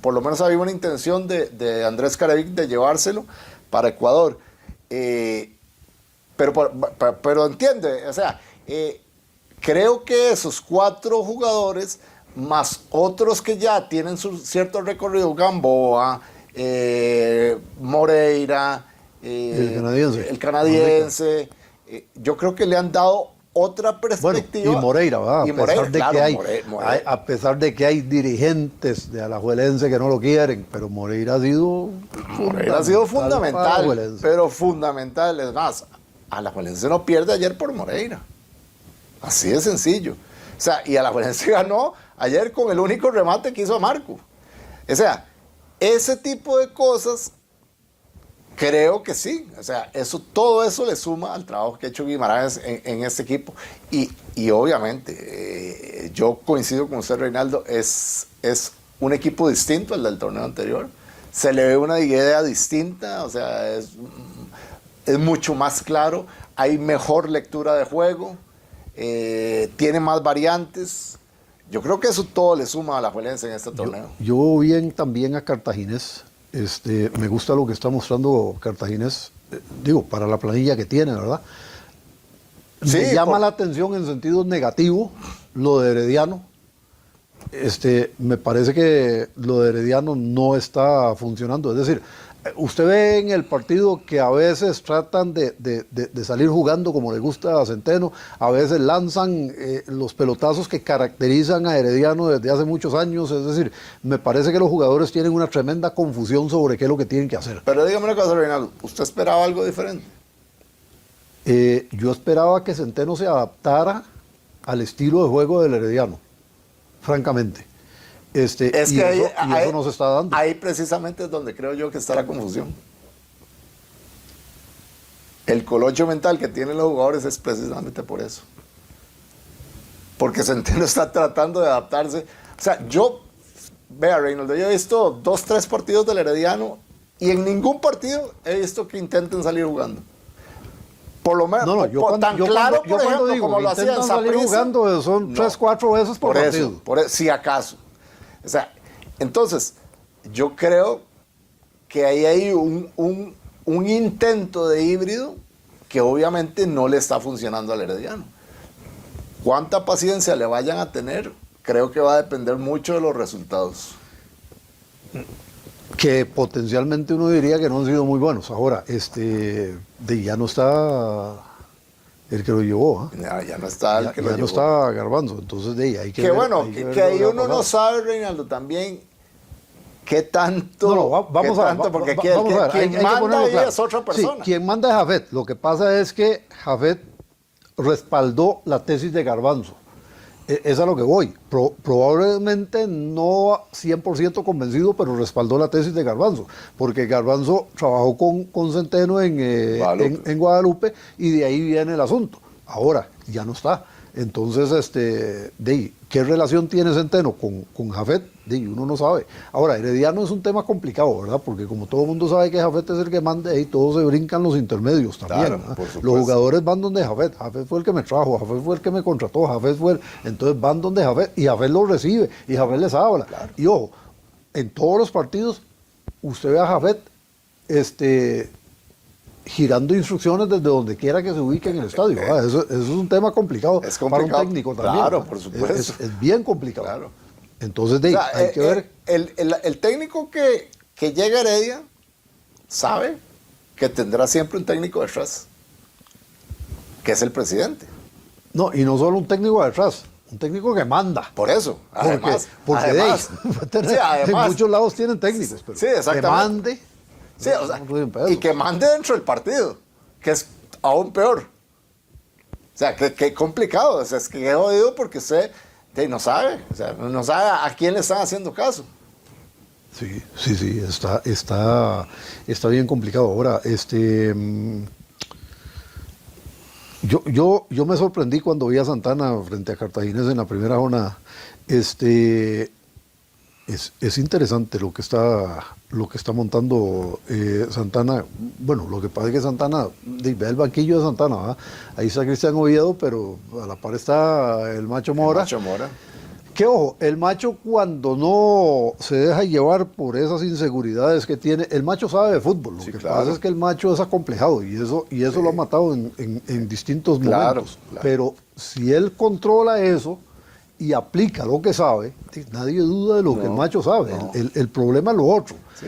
por lo menos había una intención de Andrés Carevic de llevárselo para Ecuador. Pero entiende, o sea, creo que esos cuatro jugadores, más otros que ya tienen su cierto recorrido, Gamboa, Moreira, el canadiense, yo creo que le han dado otra perspectiva. Bueno, y Moreira, ¿verdad? A pesar de que hay dirigentes de Alajuelense que no lo quieren, pero Moreira ha sido fundamental, pero fundamental. Es más, Alajuelense no pierde ayer por Moreira. Así de sencillo. O sea, y Alajuelense ganó ayer con el único remate que hizo a Marco. O sea, ese tipo de cosas, creo que sí. O sea, todo eso le suma al trabajo que ha hecho Guimaraes en este equipo. Y obviamente, yo coincido con usted, Reinaldo, es un equipo distinto al del torneo anterior. Se le ve una idea distinta, o sea, es mucho más claro, hay mejor lectura de juego, tiene más variantes. Yo creo que eso todo le suma a Alajuelense en este torneo. Yo vi también a Cartaginés. Me gusta lo que está mostrando Cartaginés, para la planilla que tiene, ¿verdad? Sí, me llama la atención en sentido negativo lo de Herediano. Me parece que lo de Herediano no está funcionando. Es decir, usted ve en el partido que a veces tratan de salir jugando como le gusta a Centeno, a veces lanzan los pelotazos que caracterizan a Herediano desde hace muchos años. Es decir, me parece que los jugadores tienen una tremenda confusión sobre qué es lo que tienen que hacer. Pero dígame una cosa, Reinaldo, ¿usted esperaba algo diferente? Yo esperaba que Centeno se adaptara al estilo de juego del Herediano, francamente. Eso no se está dando. Ahí precisamente es donde creo yo que está la confusión. El colocho mental que tienen los jugadores es precisamente por eso. Porque Centeno está tratando de adaptarse. O sea, vea, Reinaldo, yo he visto 2-3 partidos del Herediano y en ningún partido he visto que intenten salir jugando. Por lo menos, cuando digo, como lo hacían salir jugando, son 3-4 veces por partido. Si acaso. O sea, entonces, yo creo que ahí hay un intento de híbrido que obviamente no le está funcionando al Herediano. Cuánta paciencia le vayan a tener, creo que va a depender mucho de los resultados. que potencialmente uno diría que no han sido muy buenos. Ahora, ya no está el que lo llevó, ¿eh? Ya no está el que lo ya llevó. no está Garbanzo, entonces de ahí hay que Que ver, bueno, hay que ver que lo ahí ha uno no pasado. sabe, Reinaldo, también qué tanto. No, vamos qué a tanto, porque vamos a ver, quien hay que manda ponerlo ahí claro. es otra persona. Sí, quien manda es Jafet. Lo que pasa es que Jafet respaldó la tesis de Garbanzo. Es a lo que voy. Probablemente no 100% convencido, pero respaldó la tesis de Garbanzo, porque Garbanzo trabajó con Centeno en Guadalupe y de ahí viene el asunto. Ahora, ya no está. Entonces, ¿qué relación tiene Centeno con Jafet? Uno no sabe. Ahora, Herediano es un tema complicado, ¿verdad? Porque como todo el mundo sabe que Jafet es el que manda, y todos se brincan los intermedios también. Claro, ¿verdad? por supuesto. Los jugadores van donde Jafet. Jafet fue el que me trajo, Jafet fue el que me contrató, Jafet fue el... Entonces van donde Jafet y Jafet los recibe y Jafet les habla. Claro. Y ojo, en todos los partidos, usted ve a Jafet, girando instrucciones desde donde quiera que se ubique en el estadio. Eso es un tema complicado, Es complicado. para un técnico también. Claro, ¿verdad? por supuesto. Es bien complicado. Claro. Entonces, O sea, hay que ver. el técnico que llega a Heredia sabe que tendrá siempre un técnico detrás, que es el presidente. No, y no solo un técnico detrás, un técnico que manda. Por eso, además. Porque además, sí, además, en muchos lados tienen técnicos, pero sí, exactamente. que mande. Sí, o sea, y que mande dentro del partido, que es aún peor. O sea, que complicado, o sea, es que es jodido porque usted no sabe, o sea, no sabe a quién le están haciendo caso. Sí, está bien complicado. Ahora, yo me sorprendí cuando vi a Santana frente a Cartaginés en la primera jornada. Es interesante lo que está montando Santana. Bueno, lo que pasa es que Santana, ve el banquillo de Santana, ¿verdad? Ahí está Cristian Oviedo, pero a la par está el Macho Mora. El Macho Mora. Que ojo, el Macho cuando no se deja llevar por esas inseguridades que tiene, el Macho sabe de fútbol. Lo que pasa es que el Macho es acomplejado y eso lo ha matado en distintos momentos. Claro. Pero si él controla eso y aplica lo que sabe, nadie duda de lo que el Macho sabe. No. El problema es lo otro. Sí.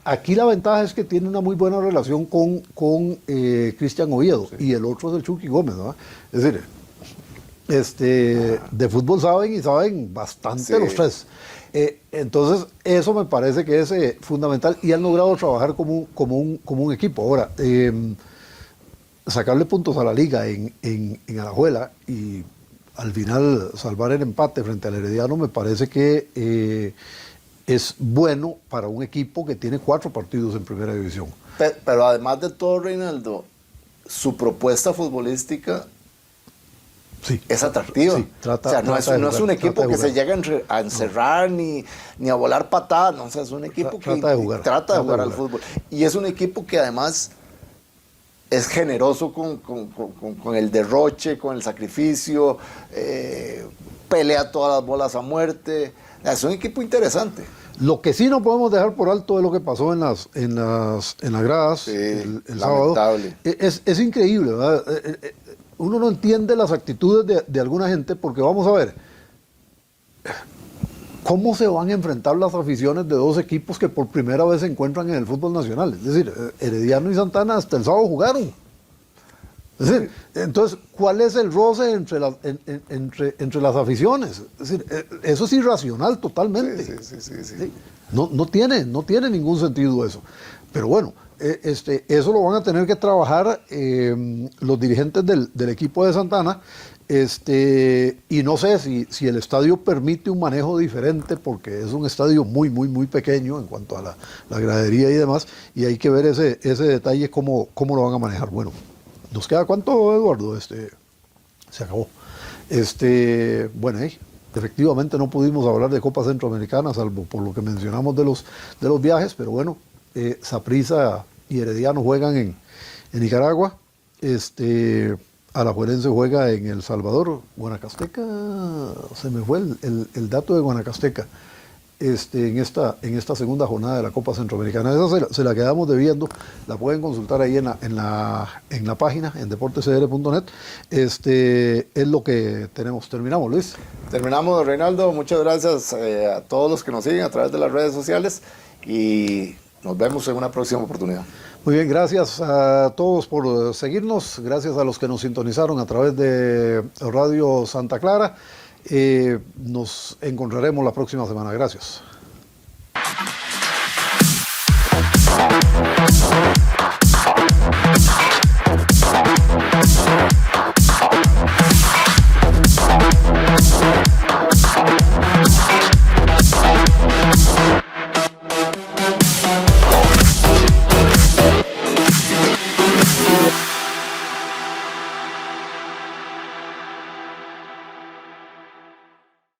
Aquí la ventaja es que tiene una muy buena relación con Cristian Oviedo, y el otro es el Chucky Gómez, ¿no? Es decir, de fútbol saben bastante los tres. Entonces, eso me parece que es fundamental y han logrado trabajar como un equipo. Ahora, sacarle puntos a la liga en Alajuela y al final salvar el empate frente al Herediano me parece que es bueno para un equipo que tiene 4 partidos en primera división. Pero además de todo, Reinaldo, su propuesta futbolística sí, es atractiva. Sí, o sea, no es un equipo que se llega a encerrar ni a volar patadas, no, o sea, es un equipo que trata de jugar al fútbol. Y es un equipo que además es generoso con el derroche, con el sacrificio, pelea todas las bolas a muerte. Es un equipo interesante. Lo que sí no podemos dejar por alto es lo que pasó en las gradas Sí, el lamentable. sábado. Es increíble, ¿verdad? Uno no entiende las actitudes de alguna gente porque vamos a ver cómo se van a enfrentar las aficiones de dos equipos que por primera vez se encuentran en el fútbol nacional. Es decir, Herediano y Santana hasta el sábado jugaron. Es decir, entonces, ¿cuál es el roce entre las aficiones? Es decir, eso es irracional totalmente. Sí. No tiene ningún sentido eso. Pero bueno, eso lo van a tener que trabajar los dirigentes del equipo de Santana. Y no sé si el estadio permite un manejo diferente, porque es un estadio muy pequeño en cuanto a la gradería y demás, y hay que ver ese detalle, cómo lo van a manejar. Bueno, ¿nos queda cuánto, Eduardo? Se acabó. Bueno, efectivamente no pudimos hablar de Copa Centroamericana, salvo por lo que mencionamos de los viajes, pero bueno, Saprissa y Herediano juegan en Nicaragua. Alajuelense juega en El Salvador. Guanacasteca, se me fue el dato de Guanacasteca. en esta segunda jornada de la Copa Centroamericana. Esa se la quedamos debiendo, la pueden consultar ahí en la página, en deportescr.net. Es lo que tenemos. Terminamos, Luis. Terminamos, Reinaldo. Muchas gracias a todos los que nos siguen a través de las redes sociales y nos vemos en una próxima oportunidad. Muy bien, gracias a todos por seguirnos, gracias a los que nos sintonizaron a través de Radio Santa Clara. Nos encontraremos la próxima semana. Gracias.